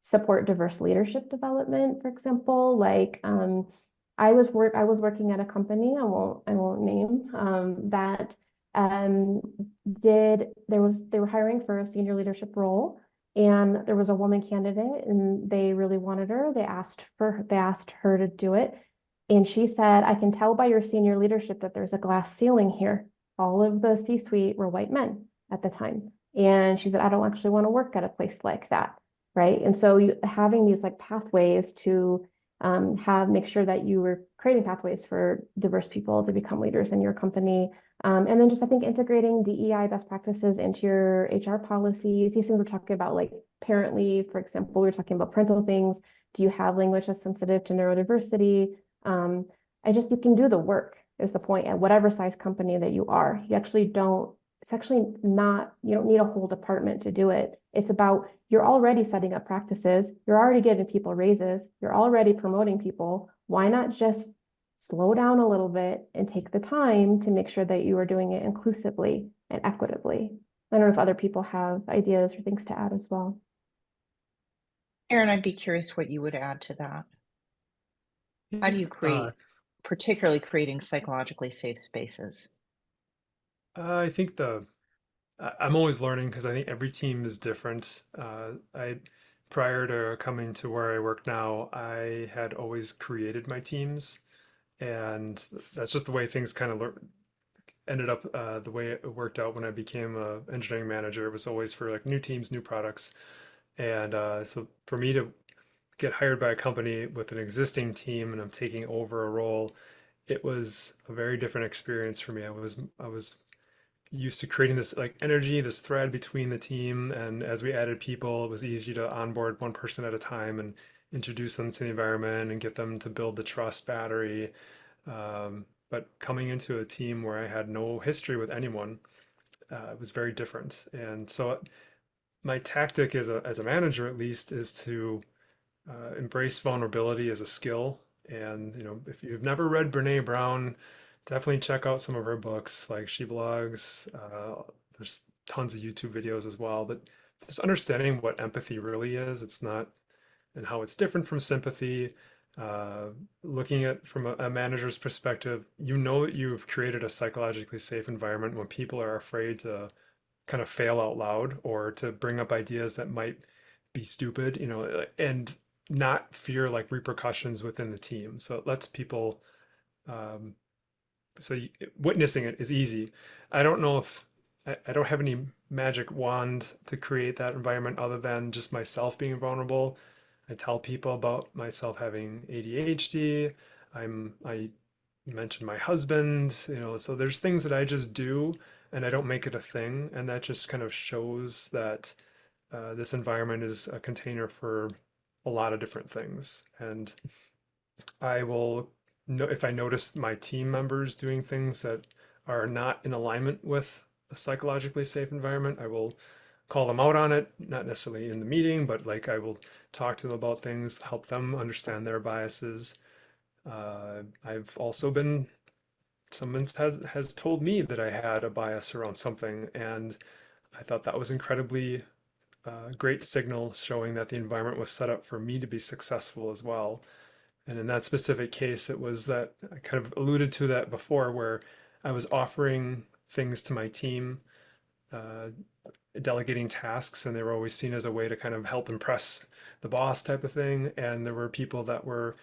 Support diverse leadership development, for example. Like I was working at a company I won't name that they were hiring for a senior leadership role, and there was a woman candidate and they really wanted her. They asked her to do it. And she said, I can tell by your senior leadership that there's a glass ceiling here. All of the C-suite were white men at the time. And she said, I don't actually want to work at a place like that. Right. And so having these like pathways to make sure that you were creating pathways for diverse people to become leaders in your company. And then just, I think, integrating DEI best practices into your HR policies. These things we're talking about, like parent leave, for example, we were talking about parental things. Do you have language that's sensitive to neurodiversity? You can do the work is the point at whatever size company that you are. It's actually not, you don't need a whole department to do it. It's about, you're already setting up practices. You're already giving people raises. You're already promoting people. Why not just slow down a little bit and take the time to make sure that you are doing it inclusively and equitably? I don't know if other people have ideas or things to add as well. Erin, I'd be curious what you would add to that. How do you particularly creating psychologically safe spaces? I think I'm always learning because I think every team is different. Prior to coming to where I work now, I had always created my teams, and that's just the way things kind of ended up. The way it worked out when I became an engineering manager, it was always for like new teams, new products, and so for me to get hired by a company with an existing team and I'm taking over a role, it was a very different experience for me. I was used to creating this like energy, this thread between the team. And as we added people, it was easy to onboard one person at a time and introduce them to the environment and get them to build the trust battery. But coming into a team where I had no history with anyone, it was very different. And so my tactic as a manager, at least, is to embrace vulnerability as a skill. And if you've never read Brene Brown, definitely check out some of her books. Like, she blogs. There's tons of YouTube videos as well. But just understanding what empathy really is, it's not, and how it's different from sympathy. Looking at from a manager's perspective, that you've created a psychologically safe environment when people are afraid to kind of fail out loud or to bring up ideas that might be stupid, and not fear like repercussions within the team. So it lets people, witnessing it is easy. I don't know if I don't have any magic wand to create that environment other than just myself being vulnerable. I tell people about myself having ADHD. I mentioned my husband, so there's things that I just do and I don't make it a thing. And that just kind of shows that this environment is a container for a lot of different things. And I will, if I notice my team members doing things that are not in alignment with a psychologically safe environment, I will call them out on it, not necessarily in the meeting, but like I will talk to them about things, help them understand their biases. I've also someone has told me that I had a bias around something, and I thought that was incredibly great signal showing that the environment was set up for me to be successful as well. And in that specific case, it was that I kind of alluded to that before, where I was offering things to my team, delegating tasks, and they were always seen as a way to kind of help impress the boss type of thing. And there were people that were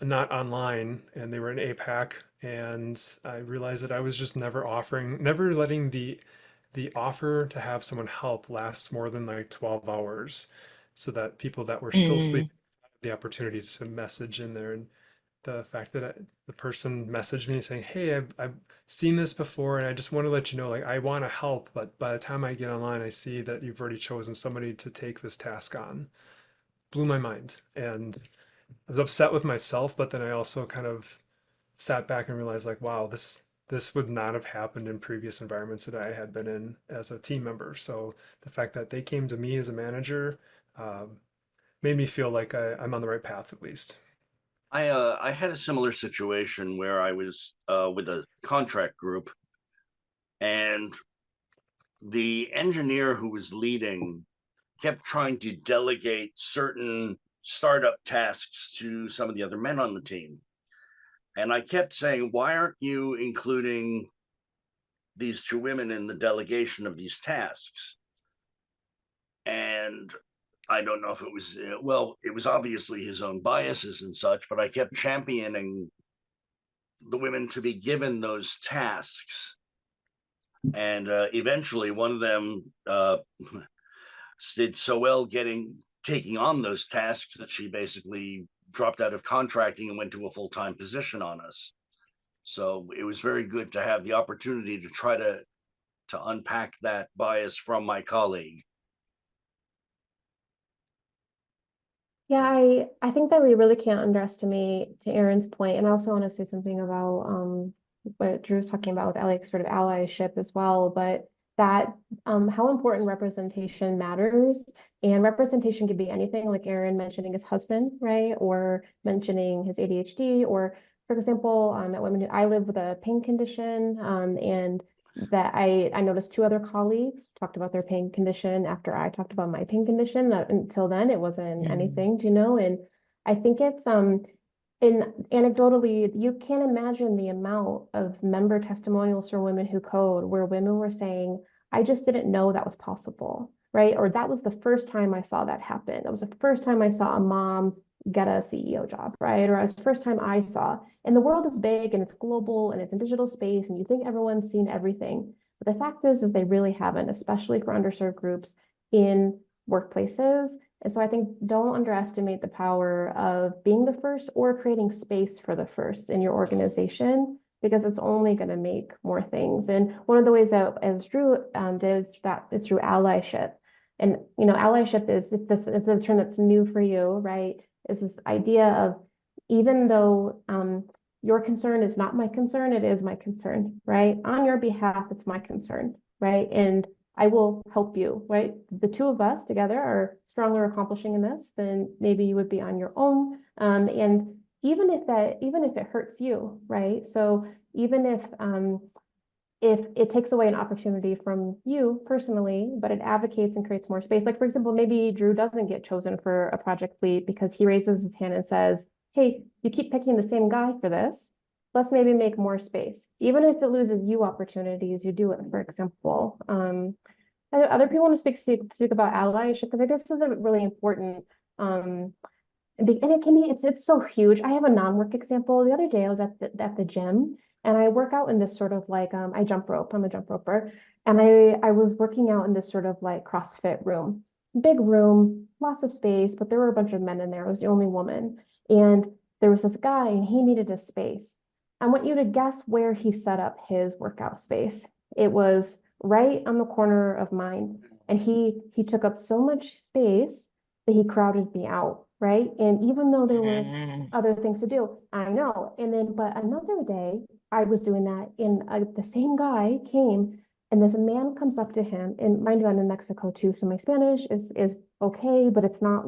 not online and they were in APAC, and I realized that I was just never letting the offer to have someone help last more than like 12 hours, so that people that were still sleeping had the opportunity to message in there. And the fact that the person messaged me saying, "Hey, I've seen this before, and I just want to let you know, like, I want to help, but by the time I get online, I see that you've already chosen somebody to take this task on," blew my mind. And I was upset with myself, but then I also kind of sat back and realized, like, wow, this would not have happened in previous environments that I had been in as a team member. So the fact that they came to me as a manager made me feel like I'm on the right path, at least. I had a similar situation where I was with a contract group, and the engineer who was leading kept trying to delegate certain startup tasks to some of the other men on the team. And I kept saying, why aren't you including these two women in the delegation of these tasks? And I don't know if it was, it was obviously his own biases and such, but I kept championing the women to be given those tasks. And eventually one of them did so well taking on those tasks that she basically dropped out of contracting and went to a full-time position on us. So it was very good to have the opportunity to try to unpack that bias from my colleague. Yeah, I think that we really can't underestimate, to Aaron's point, and I also want to say something about what Drew was talking about with like sort of allyship as well, but that how important representation matters. And representation could be anything, like Aaron mentioning his husband, right? Or mentioning his ADHD, or for example, at Women, I live with a pain condition, and that I noticed two other colleagues talked about their pain condition after I talked about my pain condition. That until then it wasn't anything, you know? And I think it's in anecdotally, you can't imagine the amount of member testimonials from women who code where women were saying, I just didn't know that was possible, right? Or that was the first time I saw that happen. It was the first time I saw a mom get a CEO job, right? Or it was the first time I saw. And the world is big and it's global and it's in digital space and you think everyone's seen everything. But the fact is they really haven't, especially for underserved groups in workplaces. And so I think don't underestimate the power of being the first or creating space for the first in your organization, because it's only going to make more things. And one of the ways that, as Dru did, that is through allyship. And, you know, allyship is, if this is a term that's new for you, right, is this idea of, even though your concern is not my concern, it is my concern, right? On your behalf, it's my concern, right? And I will help you, right? The two of us together are stronger accomplishing in this than maybe you would be on your own. And even if it hurts you, right? So even if it takes away an opportunity from you personally, but it advocates and creates more space. Like, for example, maybe Dru doesn't get chosen for a project lead because he raises his hand and says, hey, you keep picking the same guy for this. Let's maybe make more space. Even if it loses you opportunities, you do it, for example. Other people want to speak about allyship, because I guess this is a really important, and it can be, it's so huge. I have a non-work example. The other day I was at the gym, and I work out in this sort of like, I jump rope, I'm a jump roper. And I was working out in this sort of like CrossFit room, big room, lots of space, but there were a bunch of men in there. I was the only woman. And there was this guy and he needed a space. I want you to guess where he set up his workout space. It was right on the corner of mine. And he took up so much space that he crowded me out, right? And even though there were other things to do, I know. And then, but another day I was doing that, and the same guy came, and this man comes up to him, and mind you, I'm in Mexico too, so my Spanish is okay, but it's not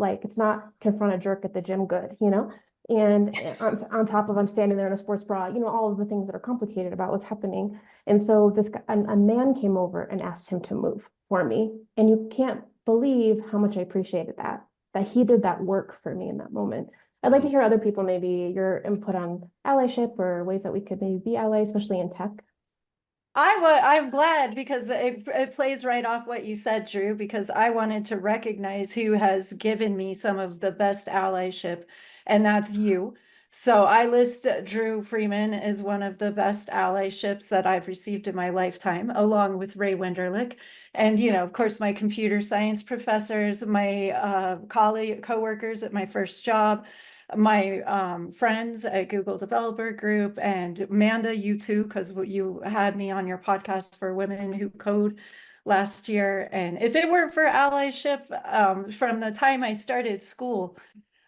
confront a jerk at the gym good, you know? And on top of I'm standing there in a sports bra, you know, all of the things that are complicated about what's happening. And so this guy, a man came over and asked him to move for me. And you can't believe how much I appreciated that he did that work for me in that moment. I'd like to hear other people, maybe your input on allyship or ways that we could maybe be allies, especially in tech. I'm glad, because it plays right off what you said, Dru, because I wanted to recognize who has given me some of the best allyship, and that's you. So I list Dru Freeman as one of the best allyships that I've received in my lifetime, along with Ray Wenderlich. And, you know, of course, my computer science professors, my coworkers at my first job, my friends at Google Developer Group, and Manda, you too, because you had me on your podcast for Women Who Code last year. And if it weren't for allyship, from the time I started school,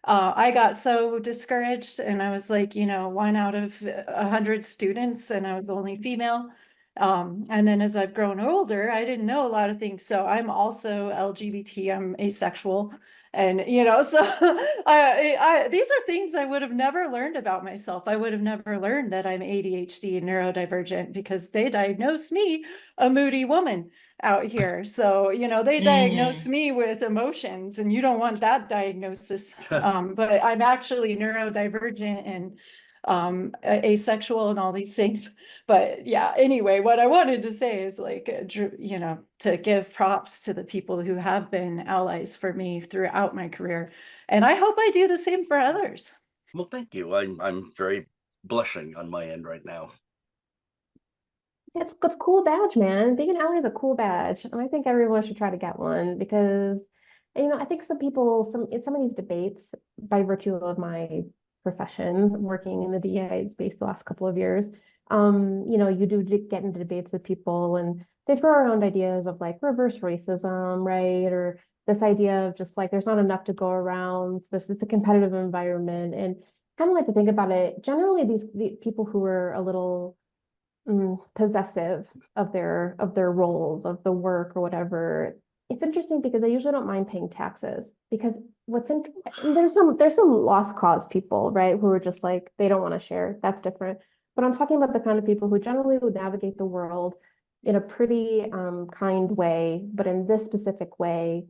I got so discouraged, and I was like, you know, 1 out of 100 students, and I was the only female. And then as I've grown older, I didn't know a lot of things. So I'm also LGBT, I'm asexual. And, you know, so these are things I would have never learned about myself. I would have never learned that I'm ADHD and neurodivergent because they diagnosed me a moody woman out here. So, you know, they diagnosed me with emotions, and you don't want that diagnosis. But I'm actually neurodivergent and asexual and all these things. But yeah, anyway, what I wanted to say is, like, you know, to give props to the people who have been allies for me throughout my career. And I hope I do the same for others. Well, thank you. I'm very blushing on my end right now. It's a cool badge, man. Being an ally is a cool badge. And I think everyone should try to get one, because I think some people, in some of these debates, by virtue of my profession, working in the DEI space the last couple of years, you do get into debates with people and they throw around ideas of like reverse racism, right? Or this idea of just like there's not enough to go around. So it's a competitive environment. And kind of like to think about it, generally the people who are a little possessive of their roles, of the work or whatever, it's interesting because they usually don't mind paying taxes because there's some lost cause people, right, who are just like they don't want to share. That's different. But I'm talking about the kind of people who generally would navigate the world in a pretty kind way, but in this specific way,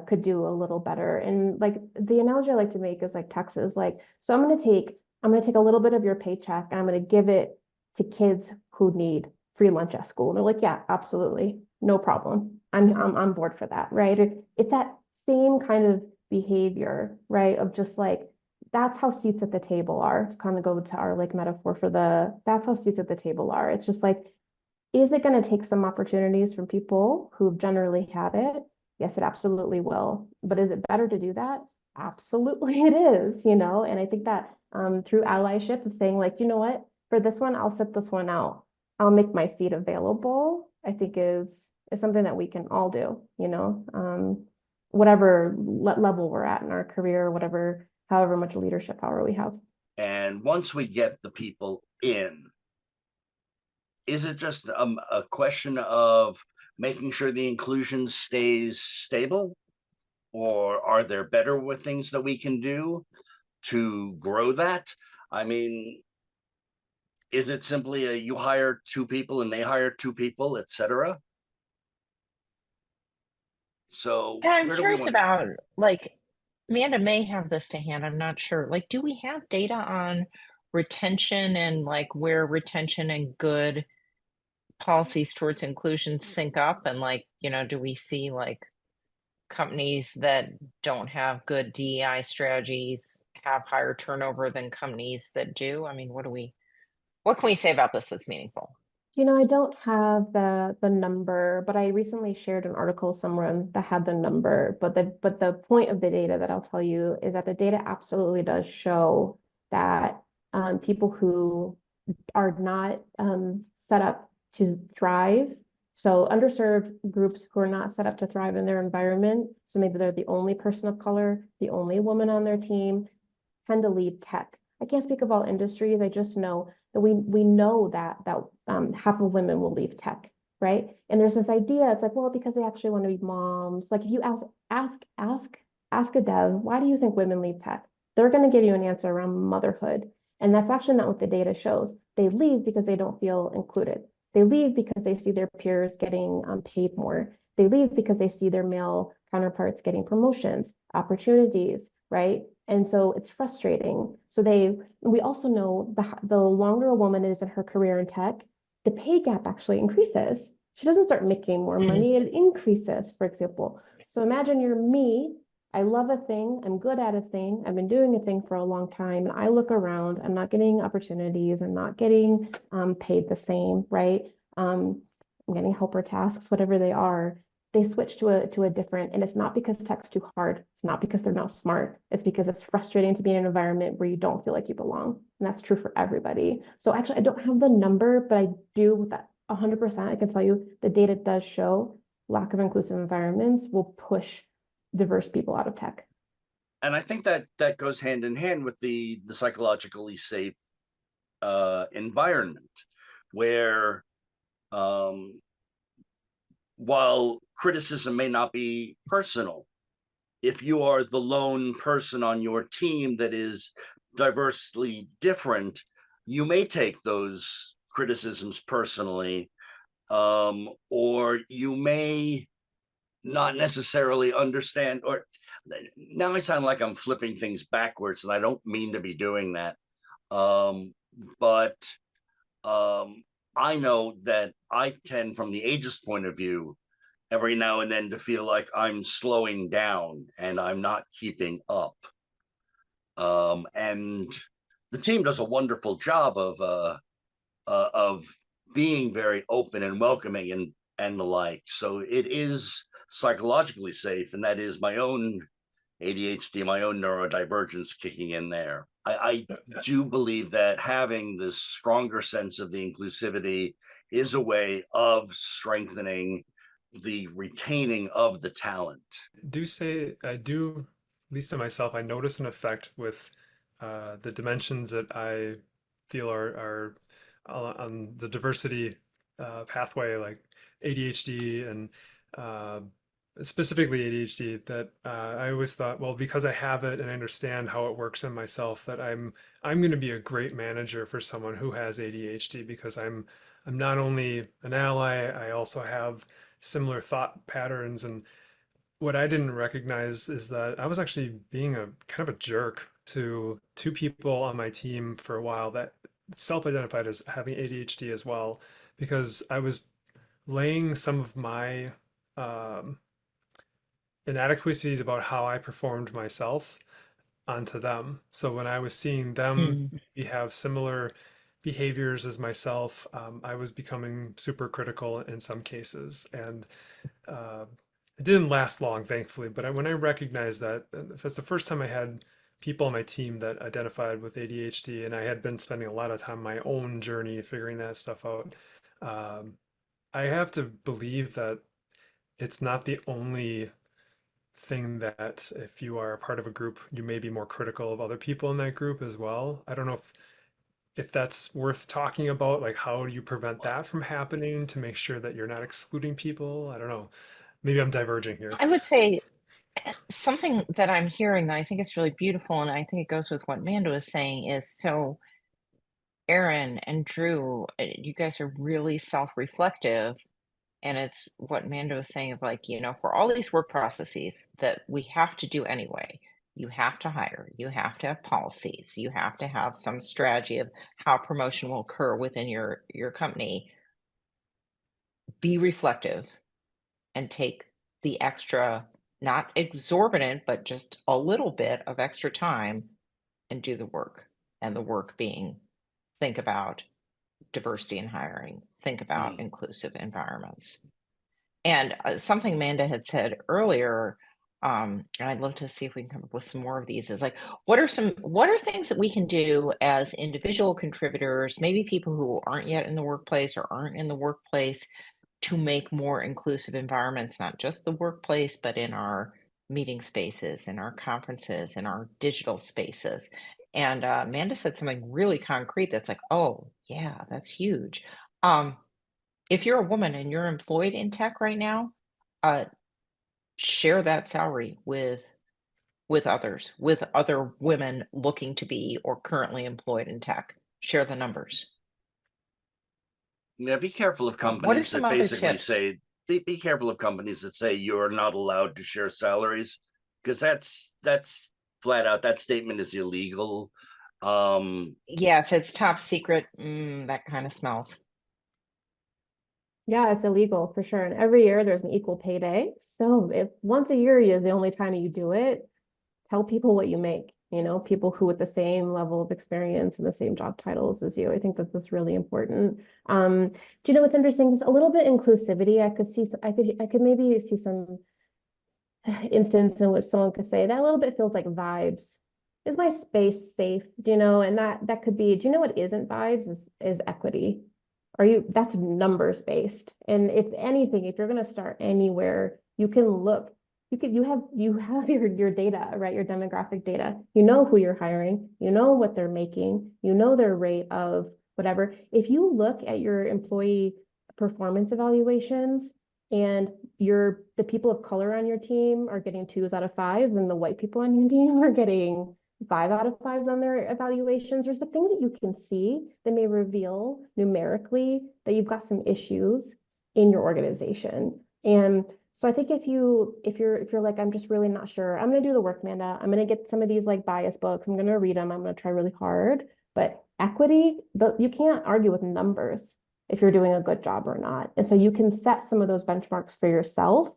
could do a little better. And like the analogy I like to make is like taxes. Like, so I'm gonna take a little bit of your paycheck and I'm gonna give it to kids who need free lunch at school. And they're like, yeah, absolutely, no problem. I'm on board for that, right? It's that same kind of behavior, right? Of just like that's how seats at the table are. To kind of go to our like metaphor for that's how seats at the table are. It's just like, is it going to take some opportunities from people who've generally had it? Yes, it absolutely will. But is it better to do that? Absolutely it is, and I think that through allyship of saying like, you know what, for this one, I'll sit this one out. I'll make my seat available, I think is something that we can all do, whatever level we're at in our career, whatever, however much leadership power we have. And once we get the people in, is it just a question of making sure the inclusion stays stable? Or are there better things that we can do to grow that? I mean, is it simply you hire two people and they hire two people, etc.? So And I'm curious about, like, Amanda may have this to hand, I'm not sure. Like, do we have data on retention and like where retention and good policies towards inclusion sync up? And like, do we see like companies that don't have good DEI strategies have higher turnover than companies that do? I mean, what can we say about this that's meaningful? I don't have the number, but I recently shared an article somewhere that had the number. But the point of the data that I'll tell you is that the data absolutely does show that people who are not set up to thrive, so underserved groups who are not set up to thrive in their environment, so maybe they're the only person of color, the only woman on their team, tend to leave tech. I can't speak of all industries. I just know that we know that half of women will leave tech, right? And there's this idea. It's like, well, because they actually want to be moms. Like if you ask a dev, why do you think women leave tech? They're going to give you an answer around motherhood, and that's actually not what the data shows. They leave because they don't feel included. They leave because they see their peers getting paid more. They leave because they see their male counterparts getting promotions, opportunities, right? And so it's frustrating. So we also know the longer a woman is in her career in tech, the pay gap actually increases. She doesn't start making more money, it increases, for example. So imagine you're me, I love a thing, I'm good at a thing, I've been doing a thing for a long time, and I look around, I'm not getting opportunities, I'm not getting paid the same, right? I'm getting helper tasks, whatever they are. They switch to a different, and it's not because tech's too hard. It's not because they're not smart. It's because it's frustrating to be in an environment where you don't feel like you belong. And that's true for everybody. So actually, I don't have the number, but I do with that 100%. I can tell you the data does show lack of inclusive environments will push diverse people out of tech. And I think that goes hand in hand with the psychologically safe environment where while criticism may not be personal, if you are the lone person on your team that is diversely different, you may take those criticisms personally, or you may not necessarily understand, or now I sound like I'm flipping things backwards, and I don't mean to be doing that. But I know that I tend, from the ageist point of view, every now and then to feel like I'm slowing down and I'm not keeping up. And the team does a wonderful job of being very open and welcoming and the like. So it is psychologically safe, and that is my own ADHD, my own neurodivergence kicking in there. I do believe that having this stronger sense of the inclusivity is a way of strengthening the retaining of the talent. I do, at least to myself, I notice an effect with the dimensions that I feel are on the diversity pathway, like ADHD and uh, specifically ADHD, that I always thought, well, because I have it and I understand how it works in myself, that I'm going to be a great manager for someone who has ADHD, because I'm not only an ally, I also have similar thought patterns. And what I didn't recognize is that I was actually being a kind of a jerk to two people on my team for a while that self-identified as having ADHD as well, because I was laying some of my um, inadequacies about how I performed myself onto them. So when I was seeing them Mm. maybe have similar behaviors as myself, I was becoming super critical in some cases. And it didn't last long, thankfully. But when I recognized that, that's the first time I had people on my team that identified with ADHD, and I had been spending a lot of time on my own journey figuring that stuff out. Um, I have to believe that it's not the only thing that if you are a part of a group, you may be more critical of other people in that group as well. I don't know if that's worth talking about, like how do you prevent that from happening to make sure that you're not excluding people? I don't know. Maybe I'm diverging here. I would say something that I'm hearing that I think is really beautiful, and I think it goes with what Manda was saying, is so Aaron and Dru, you guys are really self-reflective. And it's what Manda was saying of like, for all these work processes that we have to do anyway, you have to hire, you have to have policies, you have to have some strategy of how promotion will occur within your company. Be reflective and take the extra, not exorbitant, but just a little bit of extra time and do the work. And the work being, think about diversity in hiring, think about inclusive environments. And something Amanda had said earlier, and I'd love to see if we can come up with some more of these, is like, what are things that we can do as individual contributors, maybe people who aren't yet in the workplace or aren't in the workplace, to make more inclusive environments, not just the workplace, but in our meeting spaces, in our conferences, in our digital spaces. And Amanda said something really concrete that's like, oh, yeah, that's huge. If you're a woman and you're employed in tech right now, share that salary with others, with other women looking to be or currently employed in tech. Share the numbers. Yeah, be careful of What are companies some that other basically tips? say, be careful of companies that say you're not allowed to share salaries, because that's flat out, that statement is illegal. Yeah, if it's top secret, that kind of smells. Yeah, it's illegal for sure. And every year there's an equal pay day. So if once a year is the only time you do it, tell people what you make, people who with the same level of experience and the same job titles as you. I think that that's really important. Do you know what's interesting? Just a little bit inclusivity. I could maybe see some instance in which someone could say that a little bit feels like vibes. Is my space safe? And that could be, do you know what isn't vibes is equity. That's numbers based. And if anything, if you're going to start anywhere, you can look, you have your data, right? Your demographic data. You know who you're hiring, you know what they're making, you know their rate of whatever. If you look at your employee performance evaluations and the people of color on your team are getting 2s out of 5s and the white people on your team are getting 5 out of 5s on their evaluations, there's the things that you can see that may reveal numerically that you've got some issues in your organization. And so I think if you're like, I'm just really not sure, I'm going to do the work, Manda. I'm going to get some of these like bias books. I'm going to read them. I'm going to try really hard. But equity, you can't argue with numbers if you're doing a good job or not. And so you can set some of those benchmarks for yourself.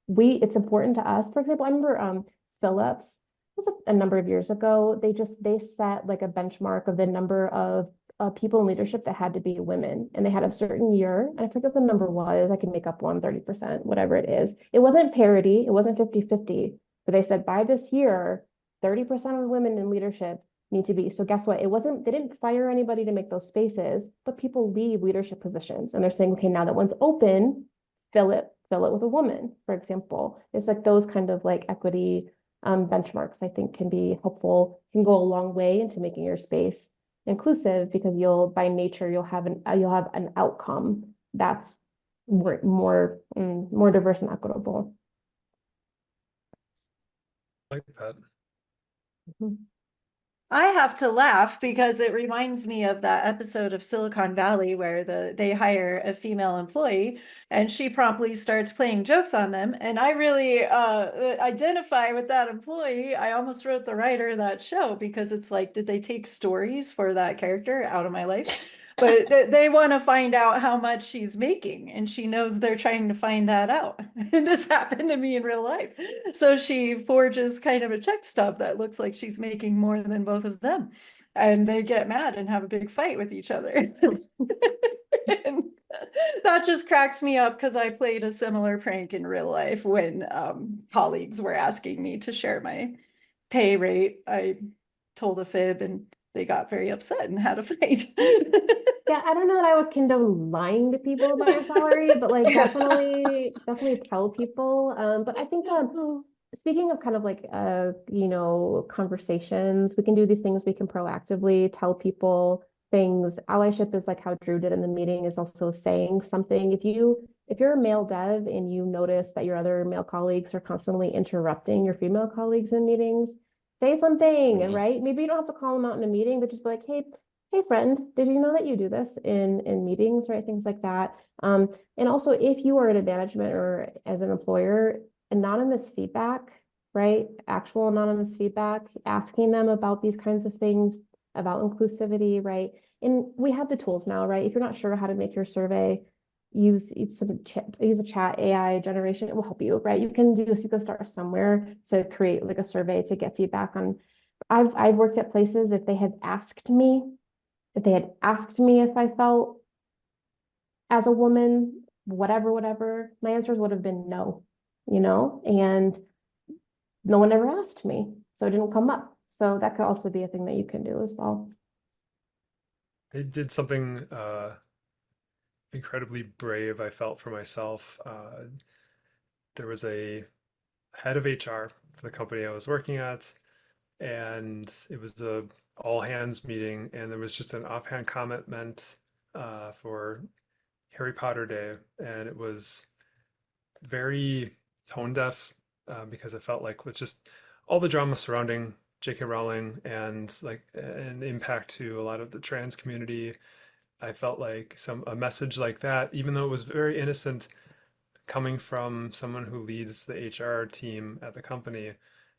It's important to us. For example, I remember Phillips, was a number of years ago, they set like a benchmark of the number of people in leadership that had to be women, and they had a certain year, and I forget what the number was. I can make up one, 30%, whatever it is. It wasn't parity, it wasn't 50-50, but they said by this year, 30% of women in leadership need to be. So guess what? They didn't fire anybody to make those spaces, but people leave leadership positions, and they're saying, okay, now that one's open, fill it with a woman, for example. It's like those kind of like equity benchmarks, I think, can be helpful, can go a long way into making your space inclusive, because by nature, you'll have an outcome that's more diverse and equitable. Like that. Mhm. I have to laugh because it reminds me of that episode of Silicon Valley where they hire a female employee and she promptly starts playing jokes on them. And I really identify with that employee. I almost wrote the writer of that show because it's like, did they take stories for that character out of my life? But they want to find out how much she's making, and she knows they're trying to find that out. And this happened to me in real life. So she forges kind of a check stub that looks like she's making more than both of them. And they get mad and have a big fight with each other. And that just cracks me up because I played a similar prank in real life when colleagues were asking me to share my pay rate. I told a fib and they got very upset and had a fight. Yeah, I don't know that I would condone lying to people about your salary, but like definitely tell people. But I think speaking of kind of like conversations, we can do these things, we can proactively tell people things. Allyship is like how Dru did in the meeting, is also saying something. If you're a male dev and you notice that your other male colleagues are constantly interrupting your female colleagues in meetings, say something, right? Maybe you don't have to call them out in a meeting, but just be like, hey friend, did you know that you do this in meetings, right? Things like that. And also, if you are in a management or as an employer, anonymous feedback, right? Actual anonymous feedback, asking them about these kinds of things, about inclusivity, right? And we have the tools now, right? If you're not sure how to make your survey, use a chat AI generation. It will help you, right? You can start somewhere to create like a survey to get feedback on. I've worked at places, if they had asked me if I felt as a woman, whatever, my answers would have been no, and no one ever asked me, so it didn't come up. So that could also be a thing that you can do as well. I did something incredibly brave, I felt, for myself. There was a head of HR for the company I was working at, and it was a all hands meeting, and there was just an offhand comment meant for Harry Potter Day, and it was very tone deaf because I felt like with just all the drama surrounding J.K. Rowling and like an impact to a lot of the trans community, I felt like a message like that, even though it was very innocent, coming from someone who leads the HR team at the company,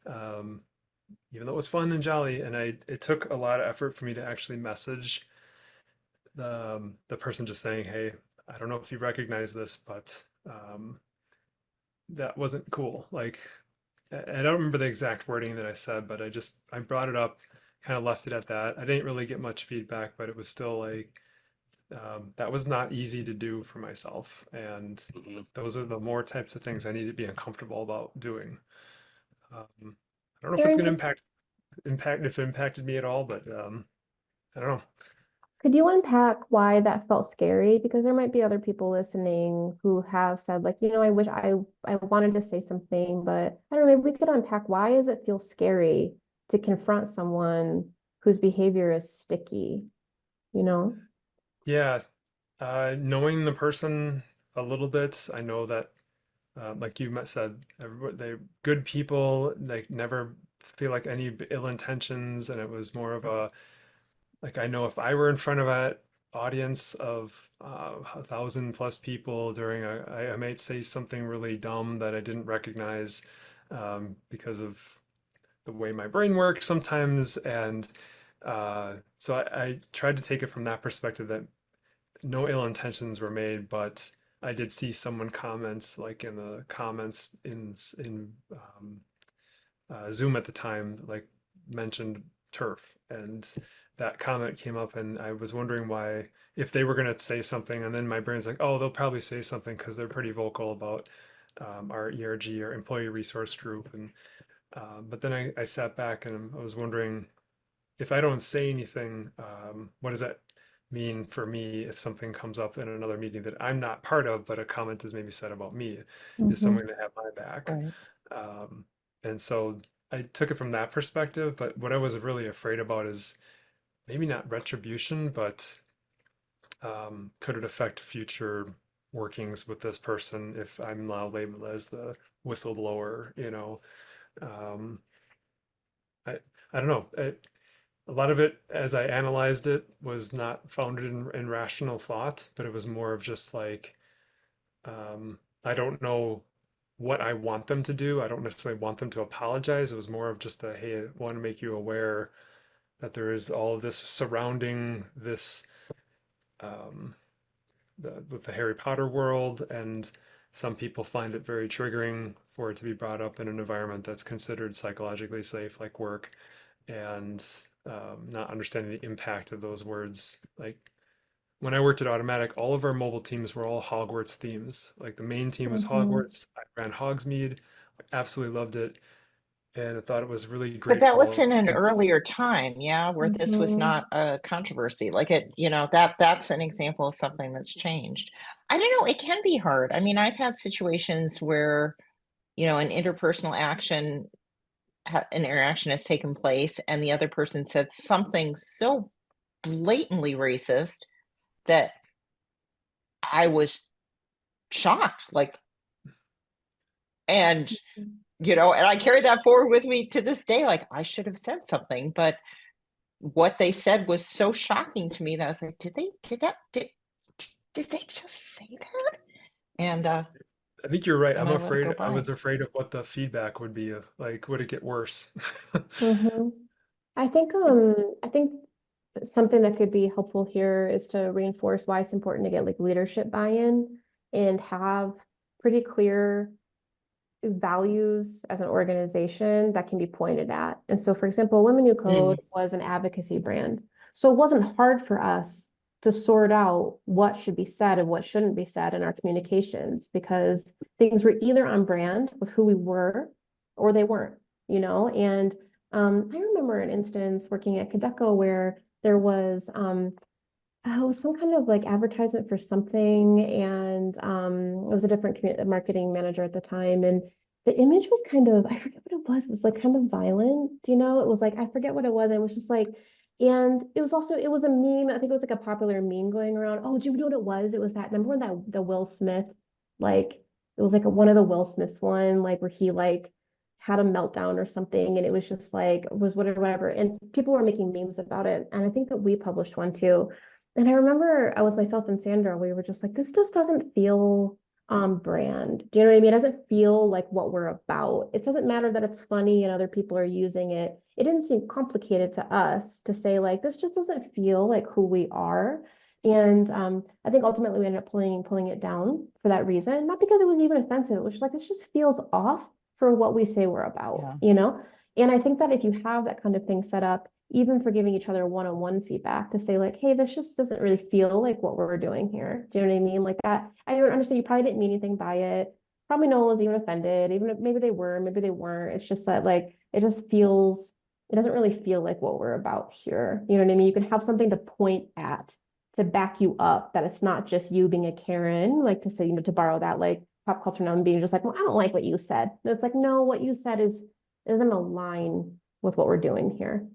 even though it was fun and jolly, and it took a lot of effort for me to actually message the person, just saying, hey, I don't know if you recognize this, but that wasn't cool. Like, I don't remember the exact wording that I said, but I brought it up, kind of left it at that. I didn't really get much feedback, but it was still like, that was not easy to do for myself. And those are the more types of things I need to be uncomfortable about doing. I don't know if it's going to if it impacted me at all, but I don't know. Could you unpack why that felt scary? Because there might be other people listening who have said, like, I wish I wanted to say something, but I don't know, maybe we could unpack, why does it feel scary to confront someone whose behavior is sticky, Yeah, knowing the person a little bit, I know that, like you said, they're good people, like never feel like any ill intentions, and it was more of a, like, I know if I were in front of an audience of 1,000+ people during I might say something really dumb that I didn't recognize because of the way my brain works sometimes, and so I tried to take it from that perspective, that no ill intentions were made, but I did see someone comments, like in the comments in Zoom at the time, like mentioned turf, and that comment came up, and I was wondering why, if they were going to say something, and then my brain's like, oh, they'll probably say something because they're pretty vocal about our ERG or employee resource group. And but then I sat back and I was wondering, if I don't say anything, what does that mean for me if something comes up in another meeting that I'm not part of, but a comment is maybe said about me? Is someone going to have my back? Right. And so I took it from that perspective. But what I was really afraid about is maybe not retribution, but could it affect future workings with this person if I'm now labeled as the whistleblower? Um, I I don't know. A lot of it, as I analyzed it, was not founded in rational thought, but it was more of just like, I don't know what I want them to do. I don't necessarily want them to apologize. It was more of just a, hey, I want to make you aware that there is all of this surrounding this, um, with the Harry Potter world, and some people find it very triggering for it to be brought up in an environment that's considered psychologically safe, like work, and not understanding the impact of those words. Like when I worked at Automatic, all of our mobile teams were all Hogwarts themes. Like the main team was Hogwarts. I ran Hogsmeade, absolutely loved it, and I thought it was really But that was grateful. in an earlier time, yeah, where this was not a controversy. Like that's an example of something that's changed. I don't know, it can be hard. I mean, I've had situations where, an interpersonal action, an interaction has taken place, and the other person said something so blatantly racist that I was shocked, like, and and I carry that forward with me to this day. Like, I should have said something, but what they said was so shocking to me that I was like, did they just say that? And I think you're right. and I let it go I by. was afraid of what the feedback would be. Like, would it get worse? I think something that could be helpful here is to reinforce why it's important to get like leadership buy-in and have pretty clear values as an organization that can be pointed at. And so, for example, Women Who Code was an advocacy brand. So it wasn't hard for us to sort out what should be said and what shouldn't be said in our communications, because things were either on brand with who we were or they weren't, And I remember an instance working at Kodeco where there was some kind of like advertisement for something, and it was a different marketing manager at the time, and the image was kind of, I forget what it was. It was like kind of violent, It was like, I forget what it was. It was just like, and it was a meme. I think it was like a popular meme going around. Oh, do you know what it was? It was that, remember when the Will Smith, like, it was like one of the Will Smiths one, like where he like had a meltdown or something, and it was just like, was whatever. And people were making memes about it. And I think that we published one too. And I remember I was myself and Sandra, we were just like, this just doesn't feel brand. Do you know what I mean? It doesn't feel like what we're about. It doesn't matter that it's funny and other people are using it. It didn't seem complicated to us to say like, this just doesn't feel like who we are. And I think ultimately we ended up pulling it down for that reason, not because it was even offensive. It was just like, this just feels off for what we say we're about, And I think that if you have that kind of thing set up, even for giving each other one-on-one feedback to say like, hey, this just doesn't really feel like what we're doing here. Do you know what I mean? Like that, I don't understand. You probably didn't mean anything by it. Probably no one was even offended, even if maybe they were, maybe they weren't. It's just that like, it doesn't really feel like what we're about here. You know what I mean? You can have something to point at to back you up, that it's not just you being a Karen, like to say, to borrow that like pop culture noun, being just like, well, I don't like what you said. And it's like, no, what you said isn't align with what we're doing here,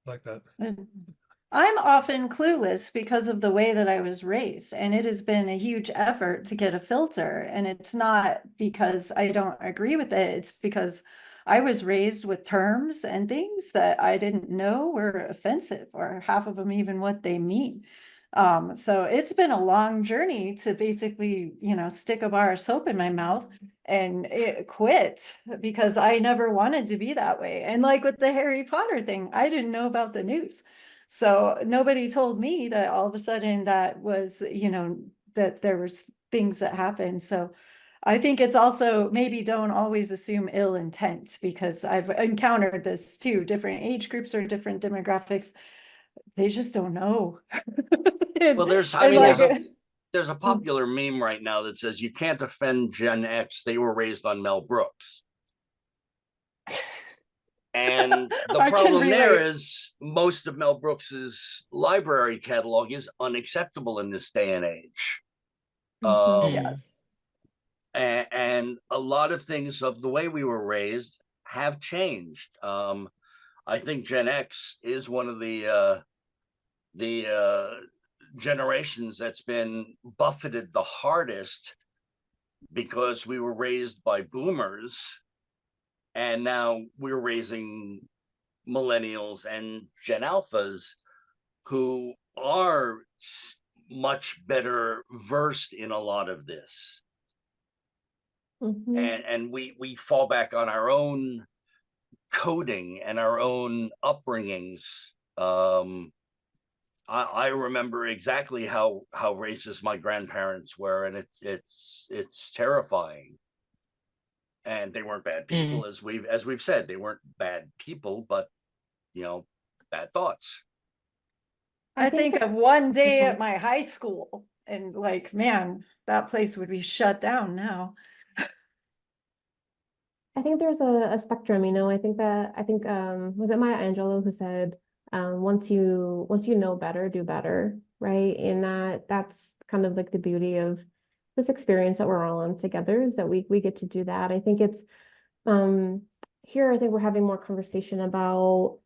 Like that. I'm often clueless because of the way that I was raised, and it has been a huge effort to get a filter. And it's not because I don't agree with it. It's because I was raised with terms and things that I didn't know were offensive, or half of them even what they mean. So it's been a long journey to basically, stick a bar of soap in my mouth and quit, because I never wanted to be that way. And like with the Harry Potter thing, I didn't know about the news. So nobody told me that all of a sudden that was, that there was things that happened. So I think it's also, maybe don't always assume ill intent, because I've encountered this too. Different age groups or different demographics, they just don't know. Well, there's a popular meme right now that says you can't offend Gen X. They were raised on Mel Brooks. And the problem there is most of Mel Brooks's library catalog is unacceptable in this day and age. Yes. And a lot of things of the way we were raised have changed. I think Gen X is one of the generations that's been buffeted the hardest, because we were raised by boomers, and now we're raising millennials and Gen Alphas who are much better versed in a lot of this. And we fall back on our own coding and our own upbringings. I remember exactly how racist my grandparents were, and it's terrifying. And they weren't bad people, as we've said, they weren't bad people, but bad thoughts. I think of one day at my high school, and like, man, that place would be shut down now. I think there's a spectrum, I think was it Maya Angelou who said, once you know better, do better, right? And that's kind of like the beauty of this experience that we're all on together, is that we get to do that. I think it's here, I think we're having more conversation about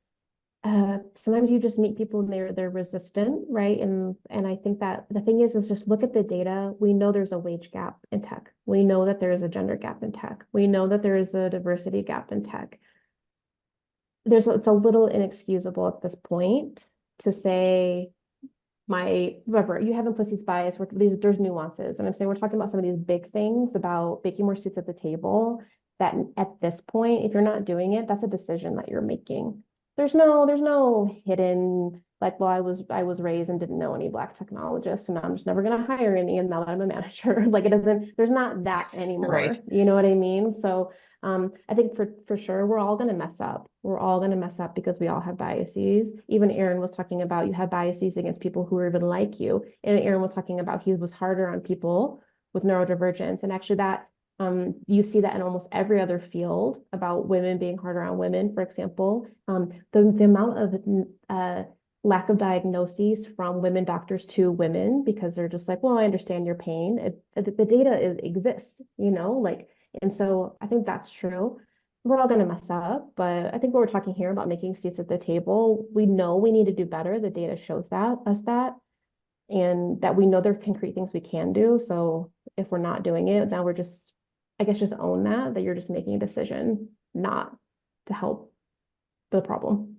sometimes you just meet people and they're resistant, right? And I think that the thing is just look at the data. We know there's a wage gap in tech. We know that there is a gender gap in tech. We know that there is a diversity gap in tech. It's a little inexcusable at this point to say, remember, you have implicit bias, there's nuances. And I'm saying we're talking about some of these big things about making more seats at the table, that at this point, if you're not doing it, that's a decision that you're making. There's no hidden, like, well, I was raised and didn't know any Black technologists, and I'm just never going to hire any, and now that I'm a manager, like, there's not that anymore. Right. You know what I mean? So I think for sure, we're all going to mess up. We're all going to mess up because we all have biases. Even Aaron was talking about you have biases against people who are even like you. And Aaron was talking about he was harder on people with neurodivergence. And actually that you see that in almost every other field about women being harder on women, for example. The amount of lack of diagnoses from women doctors to women, because they're just like, well, I understand your pain. The data exists, like, and so I think that's true. We're all going to mess up, but I think what we're talking here about making seats at the table, we know we need to do better. The data shows that, and that we know there are concrete things we can do. So if we're not doing it, now we're just, I guess, just own that you're just making a decision not to help the problem,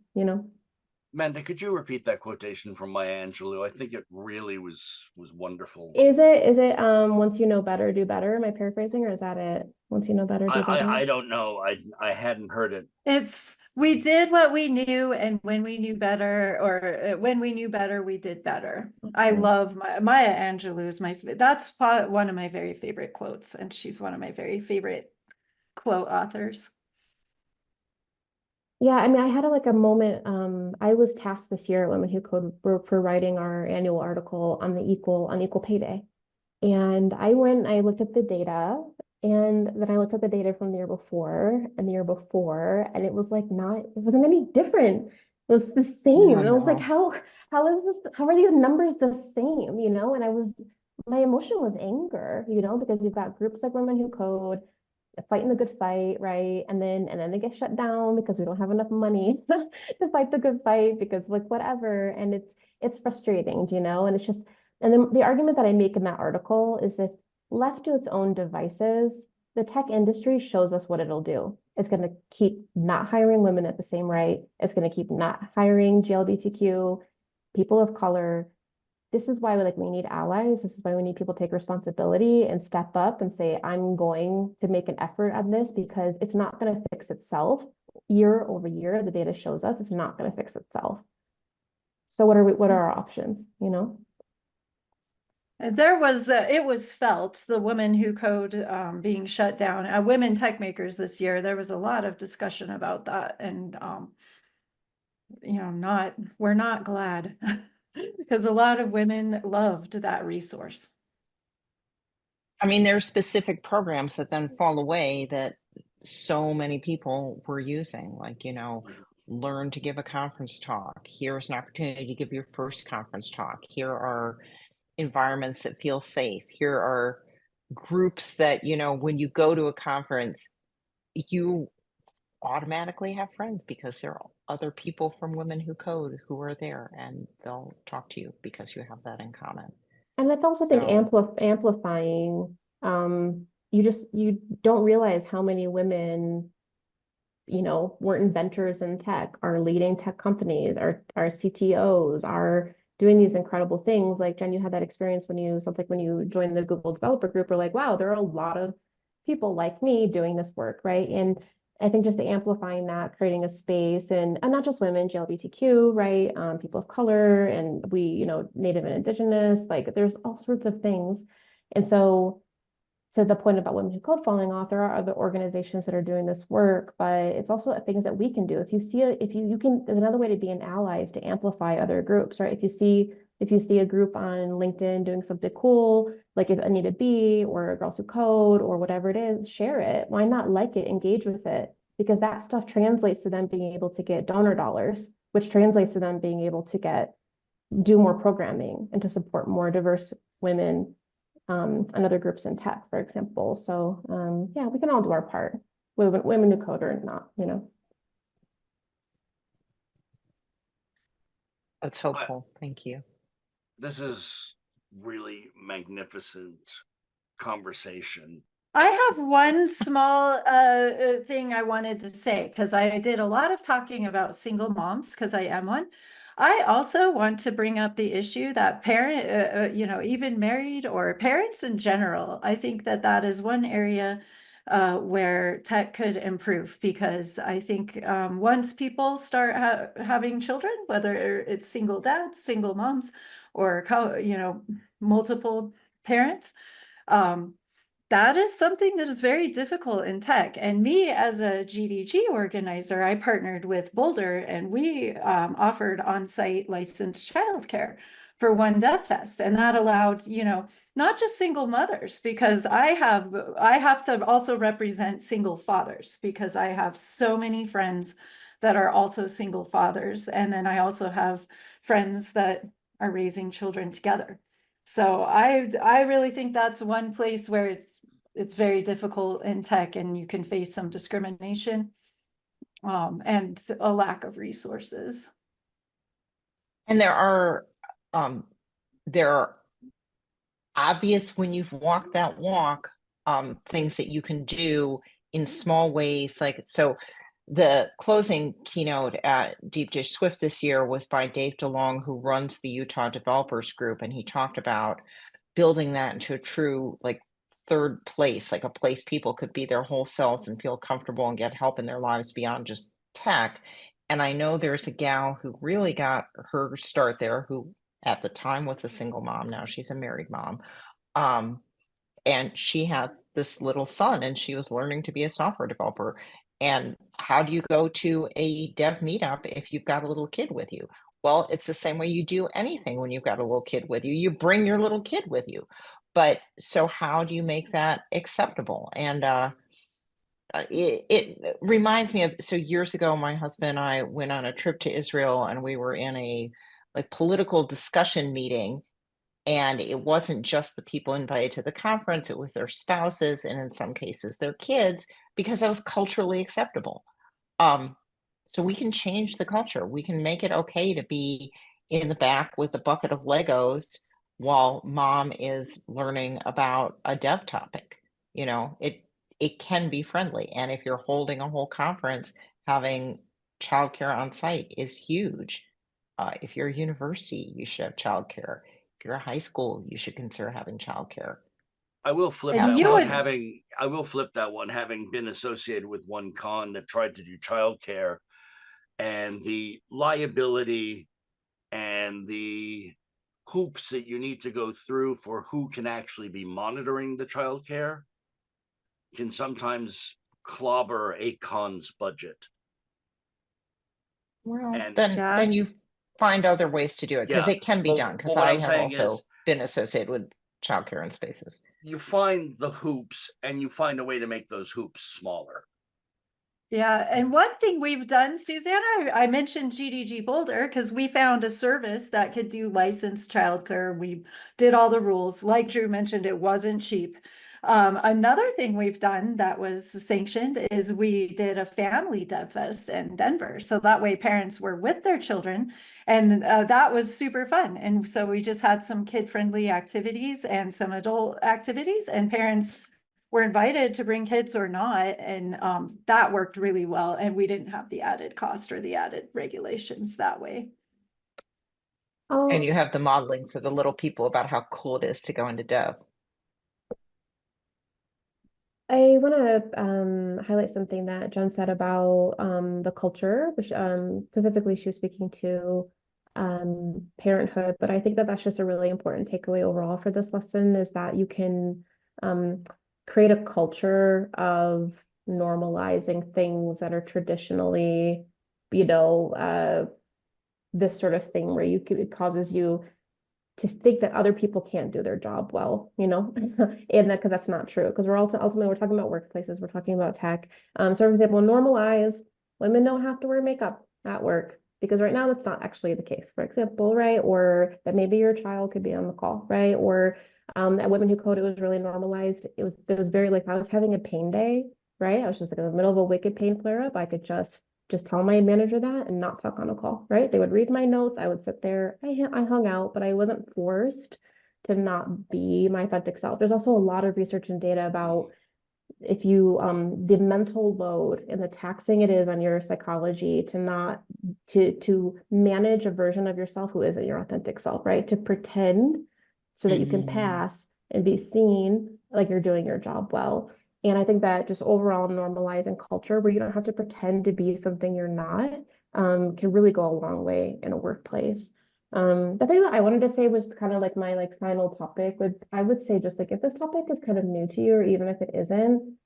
Manda, could you repeat that quotation from Maya Angelou? I think it really was wonderful. Is it once you know better, do better? Am I paraphrasing, or is that it? Once you know better, do better? I don't know. I hadn't heard it. It's, we did what we knew, and when we knew better, or when we knew better, we did better. I love Maya Angelou's that's one of my very favorite quotes, and she's one of my very favorite quote authors. Yeah, I mean, I had a moment. I was tasked this year at Women Who Code for writing our annual article on equal pay day, and I went. I looked at the data, and then I looked at the data from the year before and the year before, and it was like it wasn't any different. It was the same, and I was like, how is this? How are these numbers the same? And my emotion was anger, because you've got groups like Women Who Code fighting the good fight, right? And then they get shut down because we don't have enough money to fight the good fight, because like whatever. And it's frustrating, and it's just, and then the argument that I make in that article is, if left to its own devices, the tech industry shows us what it'll do. It's going to keep not hiring women at the same rate. It's going to keep not hiring GLBTQ, people of color. This is why we need allies. This is why we need people to take responsibility and step up and say, I'm going to make an effort on this, because it's not going to fix itself year over year. The data shows us it's not going to fix itself. So what are our options, There was, it was felt, the Women Who Code being shut down, Women Tech Makers this year, there was a lot of discussion about that. And, we're not glad because a lot of women loved that resource. I mean, there are specific programs that then fall away that so many people were using, like, learn to give a conference talk. Here's an opportunity to give your first conference talk. Here are environments that feel safe. Here are groups that, when you go to a conference, you automatically have friends because there are other people from Women Who Code who are there and they'll talk to you because you have that in common. And that's also, I think, So, amplifying. You don't realize how many women, were inventors in tech, are leading tech companies, are CTOs, are doing these incredible things. Like Jen, you had that experience sounds like when you joined the Google developer group, we're like, wow, there are a lot of people like me doing this work, right? And I think just amplifying that, creating a space, and not just women, GLBTQ, right? People of color, and we, Native and Indigenous, like there's all sorts of things. And so to the point about Women Who Code falling off, there are other organizations that are doing this work, but it's also things that we can do. If you see you can, there's another way to be an ally is to amplify other groups, right? If you see a group on LinkedIn doing something cool, like if Anita B or Girls Who Code or whatever it is, share it. Why not like it, engage with it? Because that stuff translates to them being able to get donor dollars, which translates to them being able to do more programming and to support more diverse women and other groups in tech, for example. So yeah, we can all do our part, women who code or not. that's hopeful. Thank you. This is really magnificent conversation. I have one small thing I wanted to say, because I did a lot of talking about single moms, because I am one. I also want to bring up the issue that even married or parents in general, I think that is one area where tech could improve, because I think once people start having children, whether it's single dads, single moms, or multiple parents, that is something that is very difficult in tech. And me as a GDG organizer, I partnered with Boulder, and we offered on-site licensed childcare for One Dev Fest. And that allowed, not just single mothers, because I have to also represent single fathers, because I have so many friends that are also single fathers. And then I also have friends that are raising children together. So I really think that's one place where it's very difficult in tech, and you can face some discrimination and a lack of resources. And there are obvious, when you've walked that walk, things that you can do in small ways. Like, so the closing keynote at Deep Dish Swift this year was by Dave DeLong, who runs the Utah Developers Group. And he talked about building that into a true, like, third place, like a place people could be their whole selves and feel comfortable and get help in their lives beyond just tech. And I know there's a gal who really got her start there, who at the time was a single mom. Now she's a married mom. And she had this little son, and she was learning to be a software developer. And how do you go to a dev meetup if you've got a little kid with you? Well, it's the same way you do anything when you've got a little kid with you. You bring your little kid with you. But so how do you make that acceptable? And it reminds me of, so years ago, my husband and I went on a trip to Israel, and we were in a like political discussion meeting. And it wasn't just the people invited to the conference, it was their spouses, and in some cases their kids, because that was culturally acceptable. So we can change the culture. We can make it okay to be in the back with a bucket of Legos while mom is learning about a dev topic. It can be friendly. And if you're holding a whole conference, having childcare on site is huge. If you're a university, you should have childcare. If you're a high school, you should consider having childcare. I will flip And that you one. would- I will flip that one, having been associated with one con that tried to do childcare, and the liability and the hoops that you need to go through for who can actually be monitoring the childcare can sometimes clobber a con's budget. Well, And then you find other ways to do it, because yeah, it can be done, because what I I'm have saying also is been associated with childcare in spaces. you find the hoops and you find a way to make those hoops smaller. Yeah, and one thing we've done, Susanna, I mentioned GDG Boulder because we found a service that could do licensed childcare. We did all the rules. Like Dru mentioned, it wasn't cheap. Another thing we've done that was sanctioned is we did a family dev fest in Denver. So that way parents were with their children, and that was super fun. And so we just had some kid-friendly activities and some adult activities, and parents were invited to bring kids or not, and that worked really well, and we didn't have the added cost or the added regulations that way. And you have the modeling for the little people about how cool it is to go into dev. I want to highlight something that Jen said about the culture, which specifically she was speaking to parenthood, but I think that that's just a really important takeaway overall for this lesson, is that you can create a culture of normalizing things that are traditionally, this sort of thing where it causes you to think that other people can't do their job well, and because that's not true. Because ultimately we're talking about workplaces, we're talking about tech. So for example, normalize women don't have to wear makeup at work, because right now that's not actually the case, for example, right? Or that maybe your child could be on the call, right? Or at Women Who Code, it was really normalized. It was very like, if I was having a pain day, right? I was just like in the middle of a wicked pain flare up, I could just tell my manager that and not talk on a call, right? They would read my notes. I would sit there. I hung out, but I wasn't forced to not be my authentic self. There's also a lot of research and data about if you the mental load and the taxing it is on your psychology to manage a version of yourself who isn't your authentic self, right? To pretend so that you can pass and be seen like you're doing your job well. And I think that just overall normalizing culture where you don't have to pretend to be something you're not can really go a long way in a workplace. The thing that I wanted to say was kind of like my final topic I would say, just like, if this topic is kind of new to you, or even if it isn't,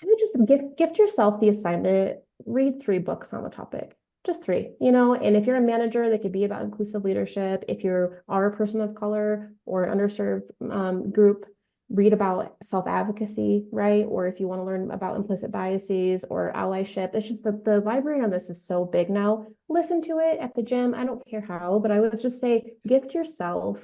I would just gift yourself the assignment, read 3 books on the topic, just 3, and if you're a manager, they could be about inclusive leadership. If you are a person of color or an underserved group, read about self-advocacy, right? Or if you want to learn about implicit biases or allyship, it's just that the library on this is so big now. Listen to it at the gym. I don't care how, but I would just say gift yourself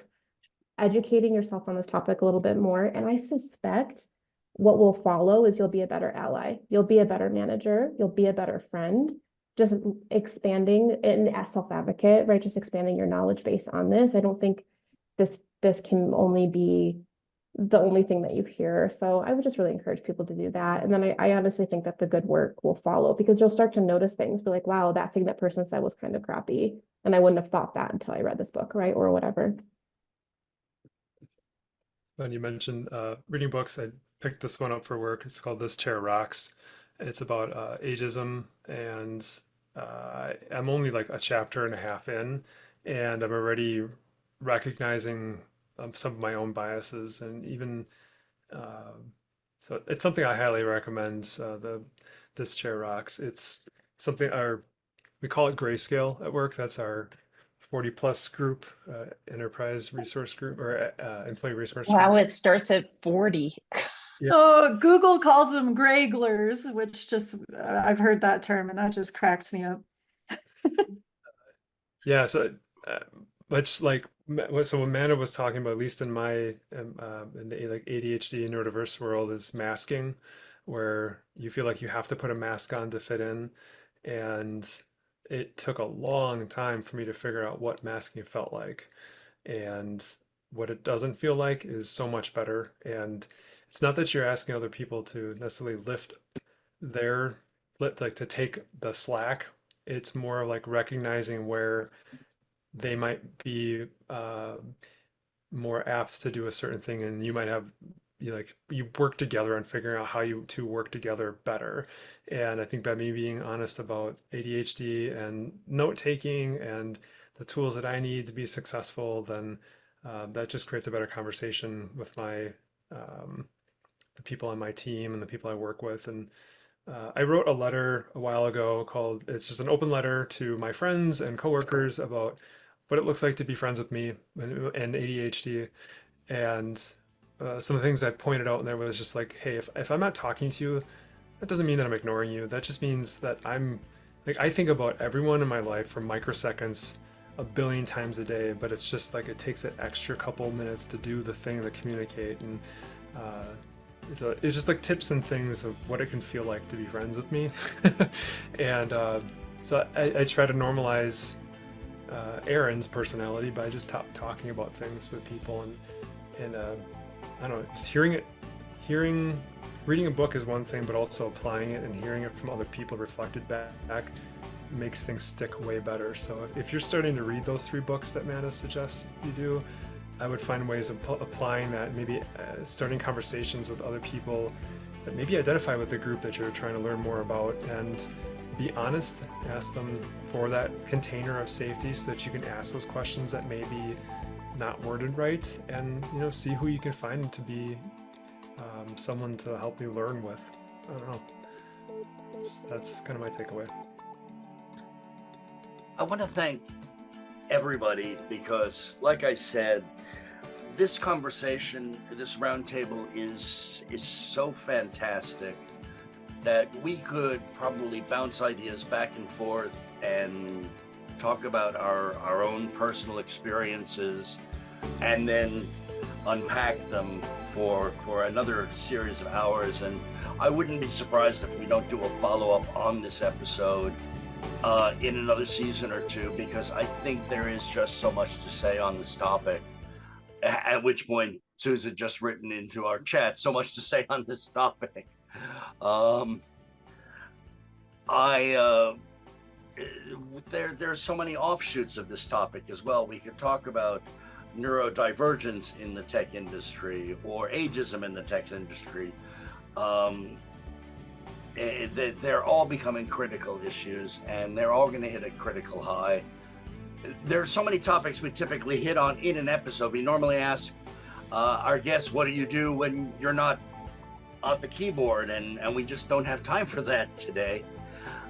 educating yourself on this topic a little bit more. And I suspect what will follow is you'll be a better ally. You'll be a better manager. You'll be a better friend. Just expanding and as self-advocate, right? Just expanding your knowledge base on this. I don't think this can only be the only thing that you hear. So I would just really encourage people to do that. And then I honestly think that the good work will follow, because you'll start to notice things, be like, wow, that thing that person said was kind of crappy. And I wouldn't have thought that until I read this book, right? Or whatever. When you mentioned reading books, I picked this one up for work. It's called This Chair Rocks. It's about ageism, and I'm only like a chapter and a half in, and I'm already recognizing some of my own biases, and even so it's something I highly recommend. This Chair Rocks. It's something we call it Grayscale at work. That's our 40 plus group, enterprise resource group, or employee resource Wow, group. it starts at 40. Yeah. Oh, Google calls them grayglers, which just I've heard that term, and that just cracks me up. Yeah, so much like so what Manda was talking about, at least in my in the like ADHD neurodiverse world, is masking, where you feel like you have to put a mask on to fit in, and it took a long time for me to figure out what masking felt like, and what it doesn't feel like is so much better. And it's not that you're asking other people to necessarily lift their like to take the slack. It's more like recognizing where they might be more apt to do a certain thing, and you might have you work together on figuring out how you two work together better. And I think by me being honest about ADHD and note taking and the tools that I need to be successful, then that just creates a better conversation with the people on my team and the people I work with. And I wrote a letter a while ago called, it's just an open letter to my friends and coworkers about what it looks like to be friends with me and ADHD. And some of the things I pointed out in there was just like, hey, if I'm not talking to you, that doesn't mean that I'm ignoring you. That just means that I think about everyone in my life for microseconds a billion times a day, but it's just like it takes an extra couple minutes to do the thing to communicate. And so it's just like tips and things of what it can feel like to be friends with me. And so I try to normalize Aaron's personality by just talking about things with people, and I don't know, just reading a book is one thing, but also applying it and hearing it from other people reflected back makes things stick way better. So if you're starting to read those 3 books that Manda suggests you do, I would find ways of applying that, maybe starting conversations with other people that maybe identify with the group that you're trying to learn more about, and be honest, ask them for that container of safety so that you can ask those questions that may be not worded right, and see who you can find to be someone to help you learn with. I don't know. That's kind of my takeaway. I want to thank everybody because, like I said, this conversation, this roundtable is so fantastic that we could probably bounce ideas back and forth and talk about our own personal experiences and then unpack them for another series of hours. And I wouldn't be surprised if we don't do a follow-up on this episode in another season or 2, because I think there is just so much to say on this topic. At which point, Susan just written into our chat, so much to say on this topic. There's so many offshoots of this topic as well. We could talk about neurodivergence in the tech industry or ageism in the tech industry. They're all becoming critical issues, and they're all going to hit a critical high. There are so many topics we typically hit on in an episode. We normally ask our guests, what do you do when you're not on the keyboard? And we just don't have time for that today.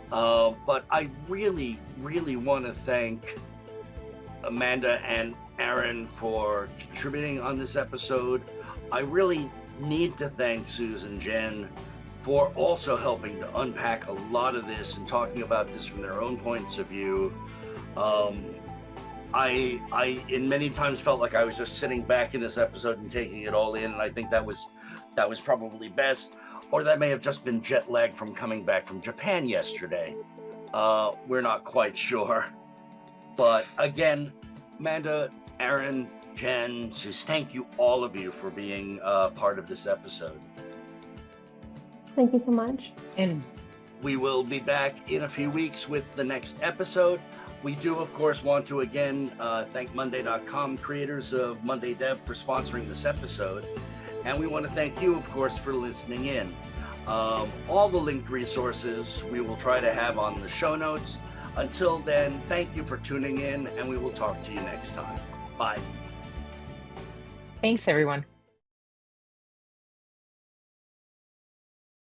But I really, really want to thank Manda and Aaron for contributing on this episode. I really need to thank Susan and Jen for also helping to unpack a lot of this and talking about this from their own points of view. I in many times felt like I was just sitting back in this episode and taking it all in, and I think that was probably best. Or that may have just been jet lag from coming back from Japan yesterday. We're not quite sure. But again, Manda, Aaron, Jen, Sus, thank you, all of you, for being part of this episode. Thank you so much. And we will be back in a few weeks with the next episode. We do, of course, want to again thank Monday.com, creators of Monday Dev, for sponsoring this episode. And we want to thank you, of course, for listening in. All the linked resources we will try to have on the show notes. Until then, thank you for tuning in, and we will talk to you next time. Bye. thanks, everyone.